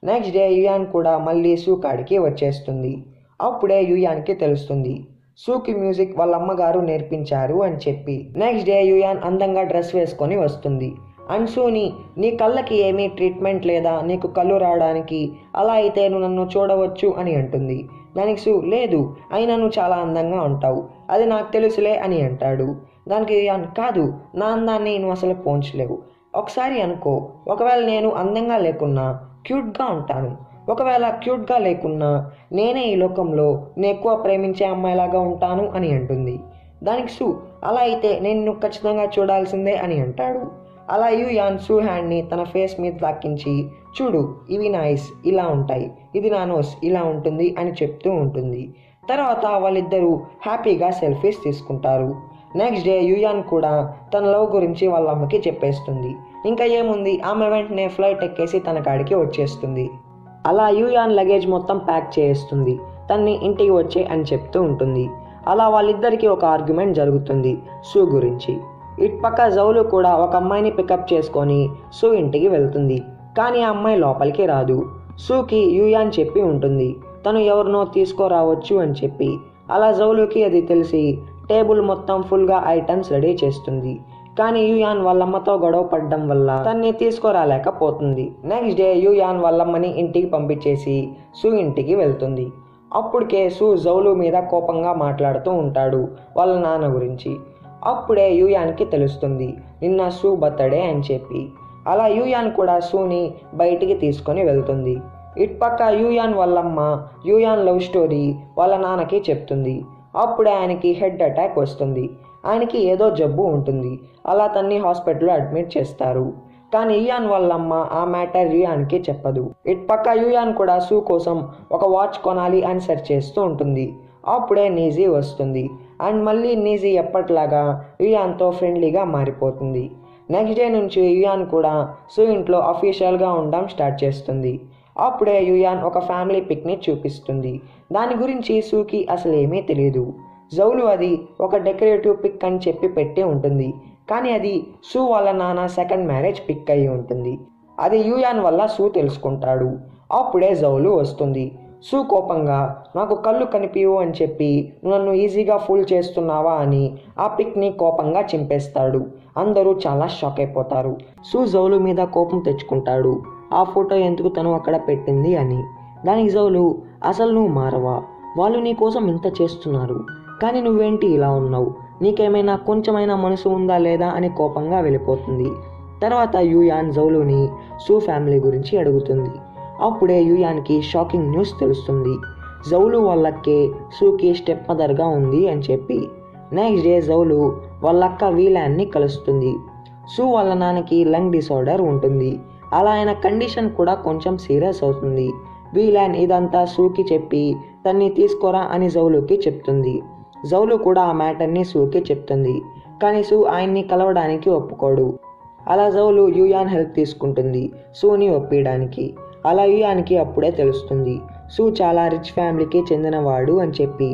నెక్స్ట్ డే యూయాన్ కూడా మళ్ళీ సూ కాడికి వచ్చేస్తుంది. అప్పుడే యూయాన్కి తెలుస్తుంది సూకి మ్యూజిక్ వాళ్ళ అమ్మగారు నేర్పించారు అని చెప్పి. నెక్స్ట్ డే యూయాన్ అందంగా డ్రెస్ వేసుకొని వస్తుంది. అండ్ సూని, నీ కళ్ళకి ఏమీ ట్రీట్మెంట్ లేదా నీకు కళ్ళు రావడానికి, అలా అయితే నువ్వు నన్ను చూడవచ్చు అని అంటుంది. దానికి సు, లేదు, అయినా నువ్వు చాలా అందంగా ఉంటావు, అది నాకు తెలుసులే అని అంటాడు. దానికి యూయాన్, కాదు, నా అందాన్ని నువ్వు అసలు పోంచలేవు, ఒకసారి అనుకో, ఒకవేళ నేను అందంగా లేకున్నా క్యూట్గా ఉంటాను, ఒకవేళ క్యూట్గా లేకున్నా నేనే ఈ లోకంలో నేను ఎక్కువ ప్రేమించే అమ్మాయిలాగా ఉంటాను అని అంటుంది. దానికి సు, అలా అయితే నేను నువ్వు ఖచ్చితంగా చూడాల్సిందే అని అంటాడు. అలా యూయాన్ సూ హ్యాండ్ని తన ఫేస్ మీద తాకించి, చూడు ఇవి నా ఐస్ ఇలా ఉంటాయి, ఇది నా నోస్ ఇలా ఉంటుంది అని చెప్తూ ఉంటుంది. తర్వాత వాళ్ళిద్దరూ హ్యాపీగా సెల్ఫీస్ తీసుకుంటారు. నెక్స్ట్ డే యూయాన్ కూడా తన లవ్ గురించి వాళ్ళ అమ్మకి చెప్పేస్తుంది. ఇంకా ఏముంది, ఆమె వెంటనే ఫ్లైట్ ఎక్కేసి తన కాడికి వచ్చేస్తుంది. అలా యూయాన్ లగేజ్ మొత్తం ప్యాక్ చేస్తుంది, తన్ని ఇంటికి వచ్చే అని చెప్తూ ఉంటుంది. అలా వాళ్ళిద్దరికీ ఒక ఆర్గ్యుమెంట్ జరుగుతుంది సూ గురించి. ఇటుపక్క జౌలు కూడా ఒక అమ్మాయిని పికప్ చేసుకొని సూ ఇంటికి వెళ్తుంది, కానీ ఆ అమ్మాయి లోపలికి రాదు. సూకి యూయాన్ చెప్పి ఉంటుంది తను ఎవరినో తీసుకురావచ్చు అని చెప్పి. అలా జౌలుకి అది తెలిసి టేబుల్ మొత్తం ఫుల్గా ఐటమ్స్ రెడీ చేస్తుంది. కానీ యూయాన్ వాళ్ళమ్మతో గొడవ పడడం వల్ల తన్ని తీసుకురాలేకపోతుంది. నెక్స్ట్ డే యూయాన్ వాళ్ళమ్మని ఇంటికి పంపించేసి సూ ఇంటికి వెళ్తుంది. అప్పటికే సూ జౌలు మీద కోపంగా మాట్లాడుతూ ఉంటాడు వాళ్ళ నాన్న గురించి. అప్పుడే యూయాన్కి తెలుస్తుంది నిన్న సూ బర్త్డే అని చెప్పి. అలా యూయాన్ కూడా సూని బయటికి తీసుకొని వెళ్తుంది. ఇటుపక్క యూయాన్ వాళ్ళమ్మ యూయాన్ లవ్ స్టోరీ వాళ్ళ నాన్నకి చెప్తుంది. అప్పుడే ఆయనకి హెడ్ అటాక్ వస్తుంది. ఆయనకి ఏదో జబ్బు ఉంటుంది. అలా తన్ని హాస్పిటల్లో అడ్మిట్ చేస్తారు. కానీ యూయాన్ వాళ్ళమ్మ ఆ మ్యాటర్ యూయాన్కి చెప్పదు. ఇటుపక్క యూయాన్ కూడా సూ కోసం ఒక వాచ్ కొనాలి అని సెర్చ్ చేస్తూ ఉంటుంది. అప్పుడే నీజీ వస్తుంది. అండ్ మళ్ళీ నీజీ ఎప్పట్లాగా యూయాన్తో ఫ్రెండ్లీగా మారిపోతుంది. నెక్స్ట్ డే నుంచి యూయాన్ కూడా సూ ఇంట్లో అఫీషియల్గా ఉండడం స్టార్ట్ చేస్తుంది. అప్పుడే యూయాన్ ఒక ఫ్యామిలీ పిక్ని చూపిస్తుంది. దాని గురించి సూకి అసలు ఏమీ తెలియదు. జౌలు అది ఒక డెకరేటివ్ పిక్ అని చెప్పి పెట్టి ఉంటుంది. కానీ అది సూ వాళ్ళ నాన్న సెకండ్ మ్యారేజ్ పిక్ అయి ఉంటుంది. అది యూయాన్ వల్ల సూ తెలుసుకుంటాడు. అప్పుడే జౌలు వస్తుంది. సూ కోపంగా నాకు కళ్ళు కనిపించవు అని చెప్పి నన్ను ఈజీగా ఫుల్ చేస్తున్నావా అని ఆ పిక్ని కోపంగా చింపేస్తాడు. అందరూ చాలా షాక్ అయిపోతారు. సూ జౌలు మీద కోపం తెచ్చుకుంటాడు. ఆ ఫోటో ఎందుకు తను అక్కడ పెట్టింది అని. దానికి జౌలు అసలు నువ్వు మారవా, వాళ్ళు నీ కోసం ఇంత చేస్తున్నారు కానీ నువ్వేంటి ఇలా ఉన్నావు, నీకేమైనా కొంచెమైనా మనసు ఉందా లేదా అని కోపంగా వెళ్ళిపోతుంది. తర్వాత యూయాన్ జౌలుని సూ ఫ్యామిలీ గురించి అడుగుతుంది. అప్పుడే యూయాన్కి షాకింగ్ న్యూస్ తెలుస్తుంది. జౌలు వాళ్ళకే సూకి స్టెప్ మదర్గా ఉంది అని చెప్పి. నెక్స్ట్ డే జౌలు వాళ్ళక్క వీలాన్ని కలుస్తుంది. సూ వాళ్ళ నాన్నకి లంగ్ డిసార్డర్ ఉంటుంది. అలా ఆయన కండిషన్ కూడా కొంచెం సీరియస్ అవుతుంది. వీలాన్ ఇదంతా సూకి చెప్పి తన్ని తీసుకోరా అని జౌలుకి చెప్తుంది. జౌలు కూడా ఆ మ్యాటర్ని సూకి చెప్తుంది. కానీ సూ ఆయన్ని కలవడానికి ఒప్పుకోడు. అలా జౌలు యూయాన్ హెల్ప్ తీసుకుంటుంది సూని ఒప్పించడానికి. అలా యూయాన్కి అప్పుడే తెలుస్తుంది సూ చాలా రిచ్ ఫ్యామిలీకి చెందినవాడు అని చెప్పి.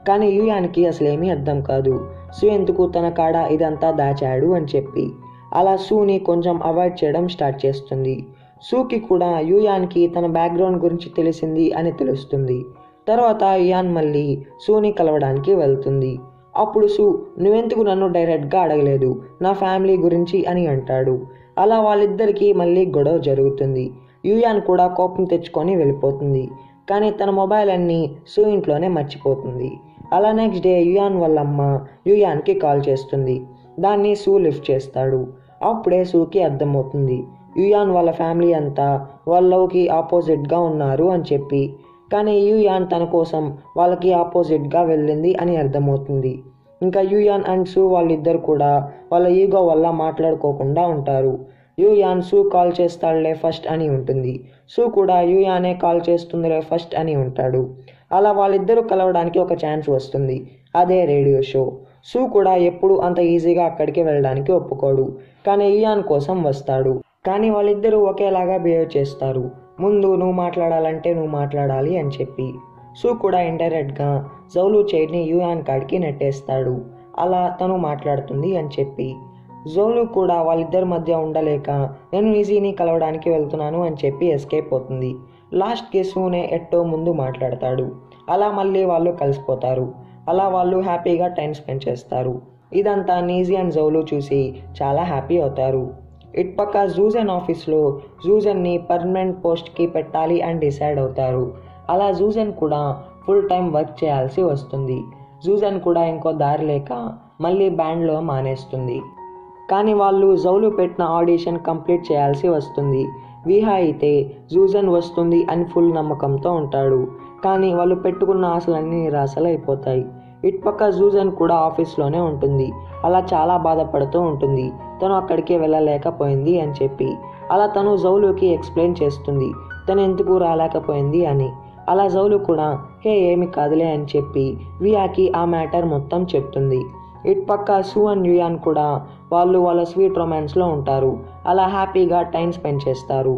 కానీ యూయాన్కి అసలేమీ అర్థం కాదు సూ ఎందుకు తన కాడ ఇదంతా దాచాడు అని చెప్పి. అలా సూని కొంచెం అవాయిడ్ చేయడం స్టార్ట్ చేస్తుంది. సూకి కూడా యూయాన్కి తన బ్యాక్గ్రౌండ్ గురించి తెలిసింది అని తెలుస్తుంది. తర్వాత యూయాన్ మళ్ళీ సూని కలవడానికి వెళ్తుంది. అప్పుడు సూ నువ్వెందుకు నన్ను డైరెక్ట్గా అడగలేదు నా ఫ్యామిలీ గురించి అని అంటాడు. అలా వాళ్ళిద్దరికీ మళ్ళీ గొడవ జరుగుతుంది. యూయాన్ కూడా కోపం తెచ్చుకొని వెళ్ళిపోతుంది. కానీ తన మొబైల్ అన్నీ సూ ఇంట్లోనే మర్చిపోతుంది. అలా నెక్స్ట్ డే యూయాన్ వాళ్ళమ్మ యూయాన్కి కాల్ చేస్తుంది. దాన్ని సూ లిఫ్ట్ చేస్తాడు. అప్పుడే సూకి అర్థమవుతుంది యూయాన్ వాళ్ళ ఫ్యామిలీ అంతా వాళ్ళ లవ్కి ఆపోజిట్గా ఉన్నారు అని చెప్పి. కానీ యూయాన్ తన కోసం వాళ్ళకి ఆపోజిట్గా వెళ్ళింది అని అర్థమవుతుంది. ఇంకా యూయాన్ అండ్ సూ వాళ్ళిద్దరు కూడా వాళ్ళ ఈగో వల్ల మాట్లాడుకోకుండా ఉంటారు. యూయాన్ సూ కాల్ చేస్తాడులే ఫస్ట్ అని ఉంటుంది. సూ కూడా యూయానే కాల్ చేస్తుందిలే ఫస్ట్ అని ఉంటాడు. అలా వాళ్ళిద్దరూ కలవడానికి ఒక ఛాన్స్ వస్తుంది. అదే రేడియో షో. సూ కూడా ఎప్పుడు అంత ఈజీగా అక్కడికి వెళ్ళడానికి ఒప్పుకోడు. కానీ యూయాన్ కోసం వస్తాడు. కానీ వాళ్ళిద్దరూ ఒకేలాగా బిహేవ్ చేస్తారు. ముందు నువ్వు మాట్లాడాలంటే నువ్వు మాట్లాడాలి అని చెప్పి. సూ కూడా ఇండైరెక్ట్గా జౌలు చైర్ని యూయాన్ కాడికి నెట్టేస్తాడు. అలా తను మాట్లాడుతుంది అని చెప్పి. జౌలు కూడా వాళ్ళిద్దరి మధ్య ఉండలేక నేను ఈజీని కలవడానికి వెళ్తున్నాను అని చెప్పి ఎస్కేప్ అవుతుంది. లాస్ట్కి సూనే ఎట్టో ముందు మాట్లాడతాడు. అలా మళ్ళీ వాళ్ళు కలిసిపోతారు. అలా వాళ్ళు హ్యాపీగా టైం స్పెండ్ చేస్తారు. ఇదంతా నీజీ అండ్ జౌలు చూసి చాలా హ్యాపీ అవుతారు. ఇటుపక్క జూజన్ ఆఫీస్లో జూజన్ని పర్మనెంట్ పోస్ట్కి పెట్టాలి అని డిసైడ్ అవుతారు. అలా జూజన్ కూడా ఫుల్ టైం వర్క్ చేయాల్సి వస్తుంది. జూజన్ కూడా ఇంకో దారి లేక మళ్ళీ బ్యాండ్లో మానేస్తుంది. కానీ వాళ్ళు జౌలు పెట్టిన ఆడిషన్ కంప్లీట్ చేయాల్సి వస్తుంది. విహా అయితే జూజన్ వస్తుంది అని ఫుల్ నమ్మకంతో ఉంటాడు. కానీ వాళ్ళు పెట్టుకున్న ఆశలన్నీ నిరాశలు అయిపోతాయి. ఇటుపక్క జూజన్ కూడా ఆఫీస్లోనే ఉంటుంది. అలా చాలా బాధపడుతూ ఉంటుంది తను అక్కడికి వెళ్ళలేకపోయింది అని చెప్పి. అలా తను జౌలుకి ఎక్స్ప్లెయిన్ చేస్తుంది తను ఎందుకు రాలేకపోయింది అని. అలా జౌలు కూడా హే ఏమి కాదులే అని చెప్పి వియాకి ఆ మ్యాటర్ మొత్తం చెప్తుంది. ఇటుపక్క సూ అండ్ యూయాన్ కూడా వాళ్ళు వాళ్ళ స్వీట్ రొమాన్స్లో ఉంటారు. అలా హ్యాపీగా టైం స్పెండ్ చేస్తారు.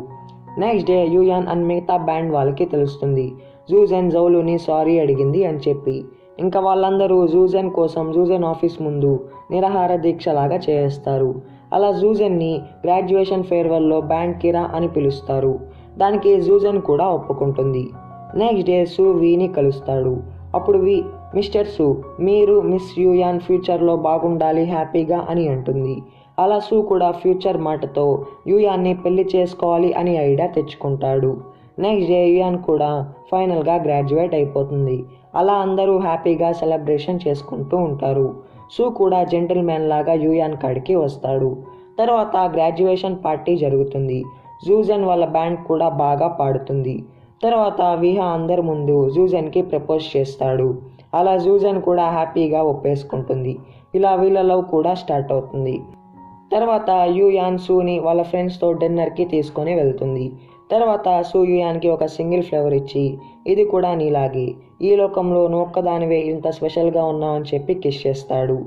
నెక్స్ట్ డే యూయాన్ అండ్ మిగతా బ్యాండ్ వాళ్ళకి తెలుస్తుంది జూజన్ జౌలుని సారీ అడిగింది అని చెప్పి. ఇంకా వాళ్ళందరూ జూజన్ కోసం జూజన్ ఆఫీస్ ముందు నిరాహార దీక్షలాగా చేస్తారు. అలా జూజన్ని గ్రాడ్యుయేషన్ ఫేర్వెల్లో బ్యాండ్కి రా అని పిలుస్తారు. దానికి జూజన్ కూడా ఒప్పుకుంటుంది. నెక్స్ట్ డే సూ వీని కలుస్తాడు. అప్పుడు మిస్టర్ సూ మీరు మిస్ యూయాన్ ఫ్యూచర్లో బాగుండాలి హ్యాపీగా అని అంటుంది. అలా సూ కూడా ఫ్యూచర్ మాటతో యూయాన్ని పెళ్లి చేసుకోవాలి అని ఐడియా తెచ్చుకుంటాడు. నెక్స్ట్ డే యూయాన్ కూడా ఫైనల్గా గ్రాడ్యుయేట్ అయిపోతుంది. అలా అందరూ హ్యాపీగా సెలబ్రేషన్ చేసుకుంటూ ఉంటారు. సూ కూడా జెంటిల్మెన్ లాగా యూయాన్ కాడికి వస్తాడు. తర్వాత గ్రాడ్యుయేషన్ పార్టీ జరుగుతుంది. జూజన్ వాళ్ళ బ్యాండ్ కూడా బాగా పాడుతుంది. తర్వాత విహా అందరి ముందు జూజన్కి ప్రపోజ్ చేస్తాడు. అలా జూజన్ కూడా హ్యాపీగా ఒప్పేసుకుంటుంది. ఇలా వీళ్ళ లవ్ కూడా స్టార్ట్ అవుతుంది. తర్వాత యూయాన్ సూని వాళ్ళ ఫ్రెండ్స్తో డిన్నర్కి తీసుకొని వెళ్తుంది. తర్వాత సూ యూయాన్కి ఒక సింగిల్ ఫ్లేవర్ ఇచ్చి, ఇది కూడా నీలాగే, ఈ లోకంలో నువ్వు ఒక్కదానివే ఇంత స్పెషల్గా ఉన్నావు అని చెప్పి కిస్ చేస్తాడు.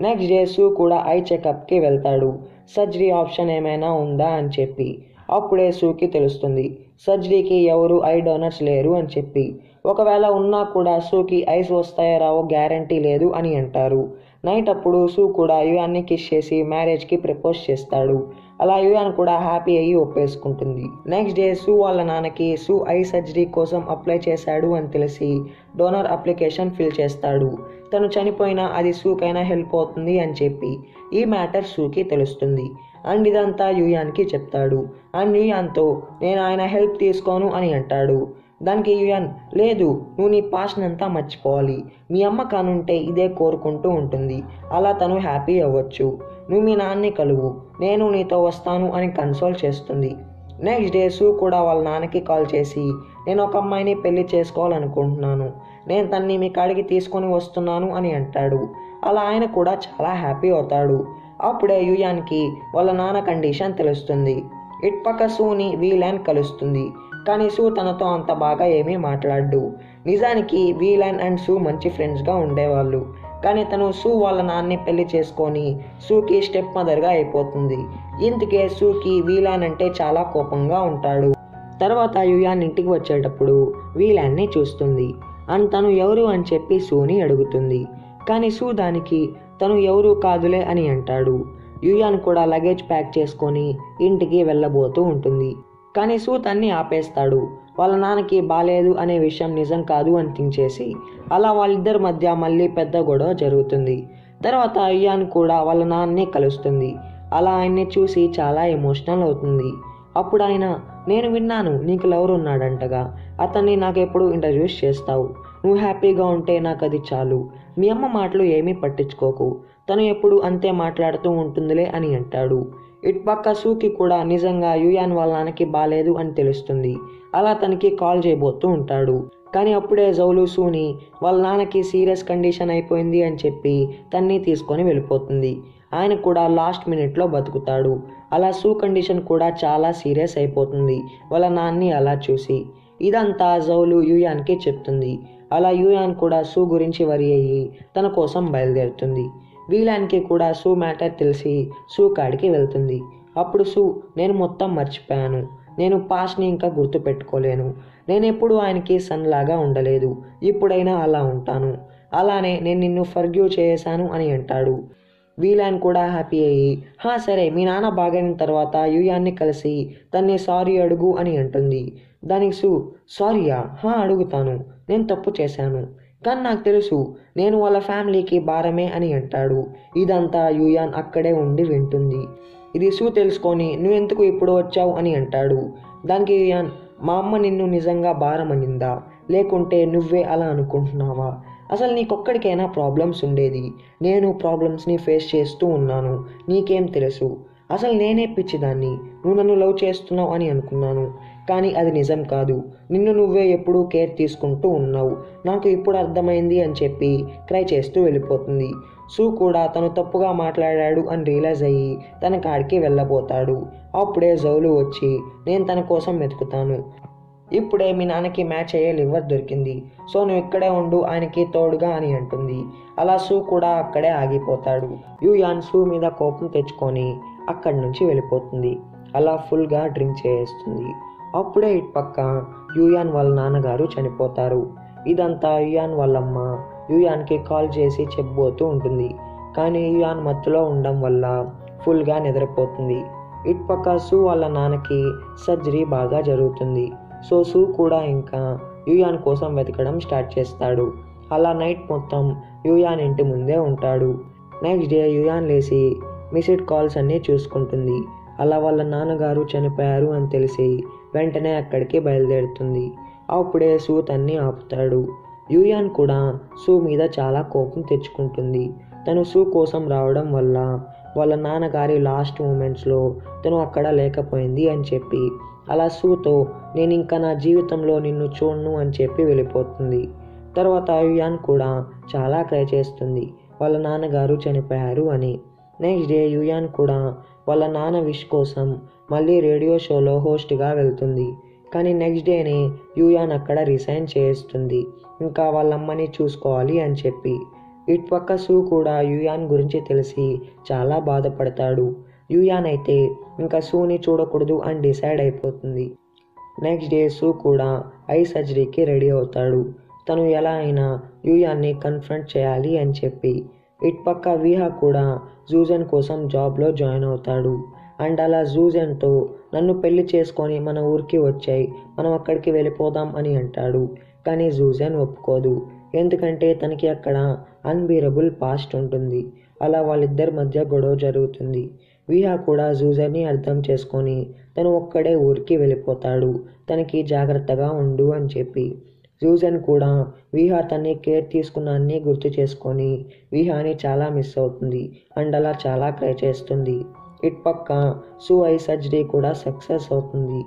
నెక్స్ట్ డే సూ కూడా ఐ చెకప్కి వెళ్తాడు. సర్జరీ ఆప్షన్ ఏమైనా ఉందా అని చెప్పి. అప్పుడే సూకి తెలుస్తుంది సర్జరీకి ఎవరు ఐ డోనర్స్ లేరు అని చెప్పి. ఒకవేళ ఉన్నా కూడా సూకి ఐస్ వస్తాయో రావో గ్యారంటీ లేదు అని అంటారు. నైట్ అప్పుడు సూ కూడా యూయాన్ని కిస్ చేసి మ్యారేజ్కి ప్రపోజ్ చేస్తాడు. అలా యూయాన్ కూడా హ్యాపీ అయ్యి ఒప్పేసుకుంటుంది. నెక్స్ట్ డే సూ వాళ్ళ నాన్నకి సూ ఐ సర్జరీ కోసం అప్లై చేశాడు అని తెలిసి డోనర్ అప్లికేషన్ ఫిల్ చేస్తాడు. తను చనిపోయినా అది సూకైనా హెల్ప్ అవుతుంది అని చెప్పి. ఈ మ్యాటర్ సూకి తెలుస్తుంది. అండ్ ఇదంతా యూయాన్కి చెప్తాడు. అండ్ యూయాన్తో నేను ఆయన హెల్ప్ తీసుకోను అని అంటాడు. దానికి యూయాన్, లేదు, నువ్వు నీ పాస్ట్నంతా మర్చిపోవాలి, మీ అమ్మ కానుంటే ఇదే కోరుకుంటూ ఉంటుంది, అలా తను హ్యాపీ అవ్వచ్చు, నువ్వు మీ నాన్ని కలువు, నేను నీతో వస్తాను అని కన్సోల్ చేస్తుంది. నెక్స్ట్ డే సూ కూడా వాళ్ళ నాన్నకి కాల్ చేసి, నేను ఒక అమ్మాయిని పెళ్లి చేసుకోవాలనుకుంటున్నాను, నేను తన్ని మీ కాడికి తీసుకొని వస్తున్నాను అని అంటాడు. అలా ఆయన కూడా చాలా హ్యాపీ అవుతాడు. అప్పుడే యూయాన్కి వాళ్ళ నాన్న కండిషన్ తెలుస్తుంది. ఇట్పక్క సూని వీలాన్ కలుస్తుంది. కానీ సూ తనతో అంత బాగా ఏమీ మాట్లాడు. నిజానికి వీలాన్ అండ్ సూ మంచి ఫ్రెండ్స్గా ఉండేవాళ్ళు. కానీ తను సూ వాళ్ళ నాన్నని పెళ్లి చేసుకొని సూకి స్టెప్ మదర్గా అయిపోతుంది. ఇందుకే సూకి వీలాన్ అంటే చాలా కోపంగా ఉంటాడు. తర్వాత యూయాన్ ఇంటికి వచ్చేటప్పుడు వీలాన్ని చూస్తుంది. అండ్ తను ఎవరు అని చెప్పి సూని అడుగుతుంది. కానీ సూ దానికి తను ఎవరు కాదులే అని అంటాడు. యూయాన్ కూడా లగేజ్ ప్యాక్ చేసుకొని ఇంటికి వెళ్ళబోతూ ఉంటుంది. కానీ సూ తన్ని ఆపేస్తాడు. వాళ్ళ నాన్నకి బాలేదు అనే విషయం నిజం కాదు అని థింక్ చేసి. అలా వాళ్ళిద్దరి మధ్య మళ్ళీ పెద్ద గొడవ జరుగుతుంది. తర్వాత యూయాన్ కూడా వాళ్ళ నాన్నని కలుస్తుంది. అలా ఆయన్ని చూసి చాలా ఎమోషనల్ అవుతుంది. అప్పుడు ఆయన, నేను విన్నాను నీకు లవర్ ఉన్నాడంటగా, అతన్ని నాకెప్పుడు ఇంట్రడ్యూస్ చేస్తావు, నువ్వు హ్యాపీగా ఉంటే నాకు అది చాలు, మీ అమ్మ మాటలు ఏమీ పట్టించుకోకు, తను ఎప్పుడు అంతే మాట్లాడుతూ ఉంటుందిలే అని అంటాడు. ఇటుపక్క సూకి కూడా నిజంగా యూయాన్ వాళ్ళ నాన్నకి బాలేదు అని తెలుస్తుంది. అలా తనకి కాల్ చేయబోతూ ఉంటాడు. కానీ అప్పుడే జౌలు సూని వాళ్ళ నాన్నకి సీరియస్ కండిషన్ అయిపోయింది అని చెప్పి తన్ని తీసుకొని వెళ్ళిపోతుంది. ఆయన కూడా లాస్ట్ మినిట్లో బతుకుతాడు. అలా సూ కండిషన్ కూడా చాలా సీరియస్ అయిపోతుంది వాళ్ళ నాన్ని అలా చూసి. ఇదంతా జౌలు యూయాన్కి చెప్తుంది. అలా యూయాన్ కూడా సూ గురించి వరి అయ్యి తన కోసం బయలుదేరుతుంది. వీలాన్కి కూడా సూ మ్యాటర్ తెలిసి సూ కాడికి వెళ్తుంది. అప్పుడు సూ, నేను మొత్తం మర్చిపోయాను, నేను పాస్ట్ని ఇంకా గుర్తుపెట్టుకోలేను, నేను ఎప్పుడు ఆయనకి సన్ లాగా ఉండలేదు, ఇప్పుడైనా అలా ఉంటాను, అలానే నేను నిన్ను ఫర్గ్యూ చేశాను అని అంటాడు. వీలాన్ కూడా హ్యాపీ అయ్యి, సరే, మీ నాన్న బాగైన తర్వాత యూయాన్ని కలిసి తన్ని సారీ అడుగు అని అంటుంది. దానికి సూ, సారీయా? అడుగుతాను, నేను తప్పు చేశాను, కానీ నాకు తెలుసు నేను వాళ్ళ ఫ్యామిలీకి భారమే అని అంటాడు. ఇదంతా యూయాన్ అక్కడే ఉండి వింటుంది. ఇది సూ తెలుసుకొని, నువ్వెందుకు ఇప్పుడు వచ్చావు అని అంటాడు. దానికి యూయాన్, మా అమ్మ నిన్ను నిజంగా భారం అనిందా, లేకుంటే నువ్వే అలా అనుకుంటున్నావా, అసలు నీకొక్కడికైనా ప్రాబ్లమ్స్ ఉండేది, నేను ప్రాబ్లమ్స్ని ఫేస్ చేస్తూ ఉన్నాను, నీకేం తెలుసు, అసలు నేనే పిచ్చిదాన్ని, నువ్వు నన్ను లవ్ చేస్తున్నావు అని అనుకున్నాను, కానీ అది నిజం కాదు, నిన్ను నువ్వే ఎప్పుడూ కేర్ తీసుకుంటూ ఉన్నావు, నాకు ఇప్పుడు అర్థమైంది అని చెప్పి క్రై చేస్తూ వెళ్ళిపోతుంది. సూ కూడా తను తప్పుగా మాట్లాడాడు అని రియలైజ్ అయ్యి తన కాడికి వెళ్ళబోతాడు. అప్పుడే జౌలు వచ్చి, నేను తన కోసం వెతుకుతాను, ఇప్పుడే మీ నాన్నకి మ్యాచ్ అయ్యే లివర్ దొరికింది, సో నువ్వు ఇక్కడే ఉండు ఆయనకి తోడుగా అని అంటుంది. అలా సూ కూడా అక్కడే ఆగిపోతాడు. యూయాన్ సూ మీద కోపం తెచ్చుకొని అక్కడి నుంచి వెళ్ళిపోతుంది. అలా ఫుల్గా డ్రింక్ చేస్తుంది. అప్పుడే ఇటుపక్క యూయాన్ వాళ్ళ నాన్నగారు చనిపోతారు. ఇదంతా యూయాన్ వాళ్ళమ్మ యూయాన్కి కాల్ చేసి చెప్పబోతూ ఉంటుంది. కానీ యూయాన్ మత్తులో ఉండడం వల్ల ఫుల్గా నిద్రపోతుంది. ఇటుపక్క సూ వాళ్ళ నాన్నకి సర్జరీ బాగా జరుగుతుంది. సో సూ కూడా ఇంకా యూయాన్ కోసం వెతకడం స్టార్ట్ చేస్తాడు. అలా నైట్ మొత్తం యూయాన్ ఇంటి ముందే ఉంటాడు. నెక్స్ట్ డే యూయాన్ లేచి, మిస్డ్ కాల్స్ అన్నీ చూసుకుంటుంది. అలా వాళ్ళ నాన్నగారు చనిపోయారు అని తెలిసి వెంటనే అక్కడికి బయలుదేరుతుంది. అప్పుడే సూ తన్ని ఆపుతాడు. యూయాన్ కూడా సూ మీద చాలా కోపం తెచ్చుకుంటుంది. తను సూ కోసం రావడం వల్ల వాళ్ళ నాన్నగారి లాస్ట్ మూమెంట్స్లో తను అక్కడ లేకపోయింది అని చెప్పి అలా సూతో నేను ఇంకా నా జీవితంలో నిన్ను చూడను అని చెప్పి వెళ్ళిపోతుంది. తర్వాత యూయాన్ కూడా చాలా క్రై చేస్తుంది వాళ్ళ నాన్నగారు చనిపోయారు అని. నెక్స్ట్ డే యూయాన్ కూడా వాళ్ళ నాన్న విష్ కోసం మళ్ళీ రేడియో షోలో హోస్ట్గా వెళ్తుంది. కానీ నెక్స్ట్ డేనే యూయాన్ అక్కడ రిజైన్ చేస్తుంది, ఇంకా వాళ్ళమ్మని చూసుకోవాలి అని చెప్పి. ఇటుపక్క సూ కూడా యూయాన్ గురించి తెలిసి చాలా బాధపడతాడు. యూయాన్ అయితే ఇంకా సూని చూడకూడదు అని డిసైడ్ అయిపోతుంది. నెక్స్ట్ డే సూ కూడా ఐ సర్జరీకి రెడీ అవుతాడు. తను ఎలా అయినా యూయాన్ని కన్ఫ్రంట్ చేయాలి అని చెప్పి. ఇటుపక్క వీహా కూడా జూజన్ కోసం జాబ్లో జాయిన్ అవుతాడు. అండ్ అలా జూజన్తో నన్ను పెళ్లి చేసుకొని మన ఊరికి వచ్చాయి, మనం అక్కడికి వెళ్ళిపోదాం అని అంటాడు. కానీ జూజన్ ఒప్పుకోదు, ఎందుకంటే తనకి అక్కడ అన్బీరబుల్ పాస్ట్ ఉంటుంది. అలా వాళ్ళిద్దరి మధ్య గొడవ జరుగుతుంది. వీహా కూడా జూజన్ని అర్థం చేసుకొని తను ఒక్కడే ఊరికి వెళ్ళిపోతాడు, తనకి జాగ్రత్తగా ఉండు అని చెప్పి. జూజన్ కూడా వీహా తన్ని కేర్ తీసుకున్న అన్నీ గుర్తు చేసుకొని వీహాని చాలా మిస్ అవుతుంది అండ్ అలా చాలా క్రై చేస్తుంది. ఇటుపక్క సూ ఐ సర్జరీ కూడా సక్సెస్ అవుతుంది.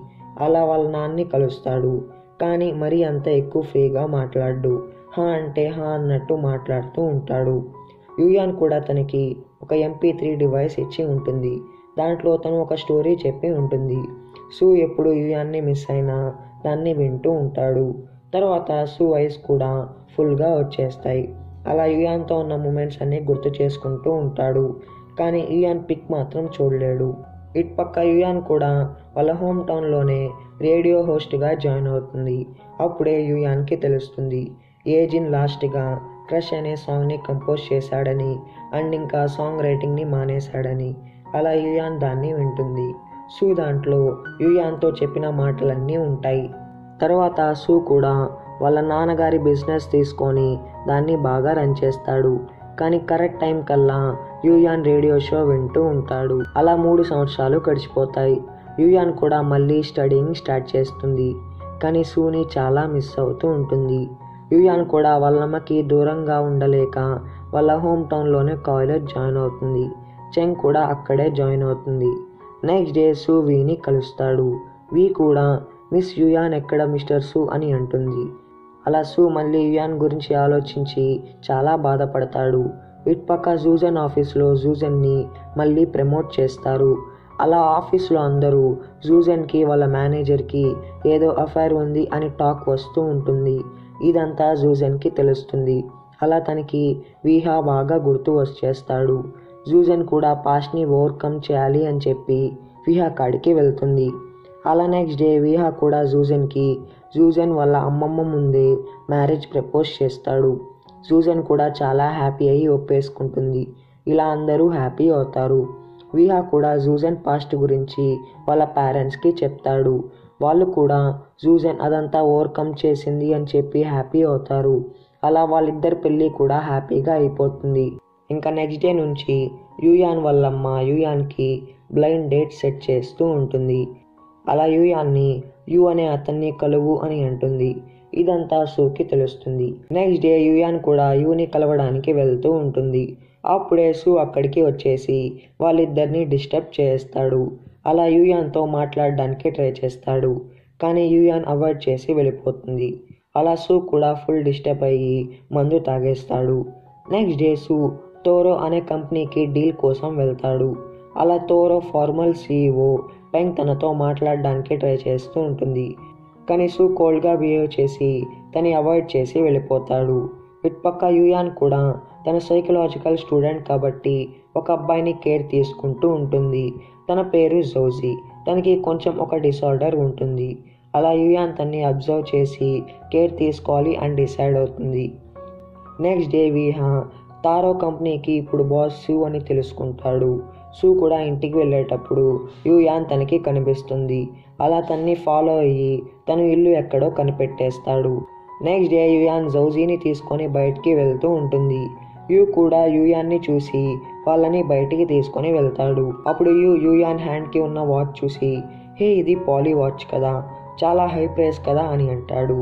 అలా వాళ్ళ నాన్ని కలుస్తాడు, కానీ మరీ అంత ఎక్కువ ఫ్రీగా మాట్లాడు, హా అంటే హా అన్నట్టు మాట్లాడుతూ ఉంటాడు. యూయాన్ కూడా తనకి ఒక MP3 డివైస్ ఇచ్చి ఉంటుంది. దాంట్లో తను ఒక స్టోరీ చెప్పి ఉంటుంది. సూ ఎప్పుడు యూయాన్ని మిస్ అయినా దాన్ని వింటూ ఉంటాడు. తర్వాత సూ ఐస్ కూడా ఫుల్గా వచ్చేస్తాయి. అలా యూయాన్తో ఉన్న మూమెంట్స్ అన్నీ గుర్తు చేసుకుంటూ ఉంటాడు, కానీ యూయాన్ పిక్ మాత్రం చూడలేడు. ఇటుపక్క యూయాన్ కూడా వాళ్ళ హోమ్ టౌన్లోనే రేడియో హోస్ట్గా జాయిన్ అవుతుంది. అప్పుడే యూయాన్కి తెలుస్తుంది ఏజిన్ లాస్ట్గా క్రష్ అనే సాంగ్ని కంపోజ్ చేశాడని అండ్ ఇంకా సాంగ్ రైటింగ్ని మానేశాడని. అలా యూయాన్ దాన్ని వింటుంది. సూ దాంట్లో యూయాన్తో చెప్పిన మాటలన్నీ ఉంటాయి. తర్వాత సూ కూడా వాళ్ళ నాన్నగారి బిజినెస్ తీసుకొని దాన్ని బాగా రన్ చేస్తాడు. కానీ కరెక్ట్ టైం కల్లా యూయాన్ రేడియో షో వింటూ ఉంటాడు. అలా 3 సంవత్సరాలు గడిచిపోతాయి. యూయాన్ కూడా మళ్ళీ స్టడీయింగ్ స్టార్ట్ చేస్తుంది, కానీ సూని చాలా మిస్ అవుతూ ఉంటుంది. యూయాన్ కూడా వాళ్ళమ్మకి దూరంగా ఉండలేక వాళ్ళ హోమ్ టౌన్లోనే కాలేజ్ జాయిన్ అవుతుంది. చెంగ్ కూడా అక్కడే జాయిన్ అవుతుంది. నెక్స్ట్ డే సూ వీని కలుస్తాడు. వీ కూడా మిస్ యూయాన్ ఎక్కడ మిస్టర్ సూ అని అంటుంది. అలా సూ మళ్ళీ యూయాన్ గురించి ఆలోచించి చాలా బాధపడతాడు. ఇటుపక్క జూజన్ ఆఫీస్లో జూజన్ని మళ్ళీ ప్రమోట్ చేస్తారు. అలా ఆఫీస్లో అందరూ జూజన్కి వాళ్ళ మేనేజర్కి ఏదో అఫైర్ ఉంది అని టాక్ వస్తూ ఉంటుంది. ఇదంతా జూజన్కి తెలుస్తుంది. అలా తనకి వీహా బాగా గుర్తు వచ్చేస్తాడు. జూజన్ కూడా పాస్ట్ని ఓవర్కమ్ చేయాలి అని చెప్పి వీహా కాడికి వెళ్తుంది. అలా నెక్స్ట్ డే వీహా కూడా జూజన్ వాళ్ళ అమ్మమ్మ ముందే మ్యారేజ్ ప్రపోజ్ చేస్తాడు. జూజన్ కూడా చాలా హ్యాపీ అయ్యి ఒప్పేసుకుంటుంది. ఇలా అందరూ హ్యాపీ అవుతారు. వీహా కూడా జూజన్ పాస్ట్ గురించి వాళ్ళ పేరెంట్స్కి చెప్తాడు. వాళ్ళు కూడా జూజన్ అదంతా ఓవర్కమ్ చేసింది అని చెప్పి హ్యాపీ అవుతారు. అలా వాళ్ళిద్దరి పెళ్ళి కూడా హ్యాపీగా అయిపోతుంది. ఇంకా నెక్స్ట్ డే నుంచి యూయాన్ వాళ్ళమ్మ యూయాన్కి బ్లైండ్ డేట్ సెట్ చేస్తూ ఉంటుంది. అలా యూయాన్ని యూ అనే అతన్ని కలువు అని అంటుంది. ఇదంతా సూకి తెలుస్తుంది. నెక్స్ట్ డే యూయాన్ కూడా యూని కలవడానికి వెళ్తూ ఉంటుంది. అప్పుడే సూ అక్కడికి వచ్చేసి వాళ్ళిద్దరిని డిస్టర్బ్ చేస్తాడు. అలా యూయాన్తో మాట్లాడడానికి ట్రై చేస్తాడు, కానీ యూయాన్ అవాయిడ్ చేసి వెళ్ళిపోతుంది. అలా సూ కూడా ఫుల్ డిస్టర్బ్ అయ్యి మందు తాగేస్తాడు. నెక్స్ట్ డే సూ టోరో అనే కంపెనీకి డీల్ కోసం వెళ్తాడు. అలా టోరో ఫార్మల్ CEO పెంగ్ తనతో మాట్లాడడానికి ట్రై చేస్తూ ఉంటుంది, కానీ సూ కోల్డ్గా బిహేవ్ చేసి తను అవాయిడ్ చేసి వెళ్ళిపోతాడు. ఇటుపక్క యూయాన్ కూడా తన సైకలాజికల్ స్టూడెంట్ కాబట్టి ఒక అబ్బాయిని కేర్ తీసుకుంటూ ఉంటుంది. తన పేరు జోజీ. తనకి కొంచెం ఒక డిసార్డర్ ఉంటుంది. అలా యూయాన్ తన్ని అబ్జర్వ్ చేసి కేర్ తీసుకోవాలి అని డిసైడ్ అవుతుంది. నెక్స్ట్ డే వీహా తారో కంపెనీకి ఇప్పుడు బాస్ సూ అని తెలుసుకుంటాడు. సూ కూడా ఇంటికి వెళ్ళేటప్పుడు యూయాన్ తనకి కనిపిస్తుంది. అలా తన్ని ఫాలో అయ్యి తను ఇల్లు ఎక్కడో కనిపెట్టేస్తాడు. నెక్స్ట్ డే యూయాన్ జౌజీని తీసుకొని బయటికి వెళ్తూ ఉంటుంది. యూ కూడా యూయాన్ని చూసి వాళ్ళని బయటికి తీసుకొని వెళ్తాడు. అప్పుడు యూయాన్ హ్యాండ్కి ఉన్న వాచ్ చూసి, హే ఇది పాలీ వాచ్ కదా, చాలా హై ప్రైస్ కదా అని అంటాడు.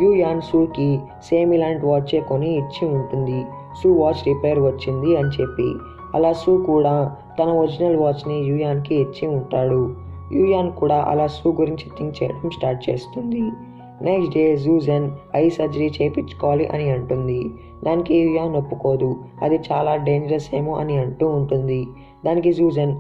యూయాన్ సూకి సేమ్ ఇలాంటి వాచే కొని ఇచ్చి ఉంటుంది. సూ వాచ్ రిపేర్ వచ్చింది అని చెప్పి. అలా సూ కూడా తన ఒరిజినల్ వాచ్ని యూయాన్కి ఇచ్చి ఉంటాడు. యూయాన్ కూడా అలా సూ గురించి థింక్ చేయడం స్టార్ట్ చేస్తుంది. నెక్స్ట్ డే జూజెన్ ఐ సర్జరీ చేయించుకోవాలి అని అంటుంది. దానికి యూయాన్ ఒప్పుకోదు, అది చాలా డేంజరస్ ఏమో అని అంటూ ఉంటుంది. దానికి జూజెన్,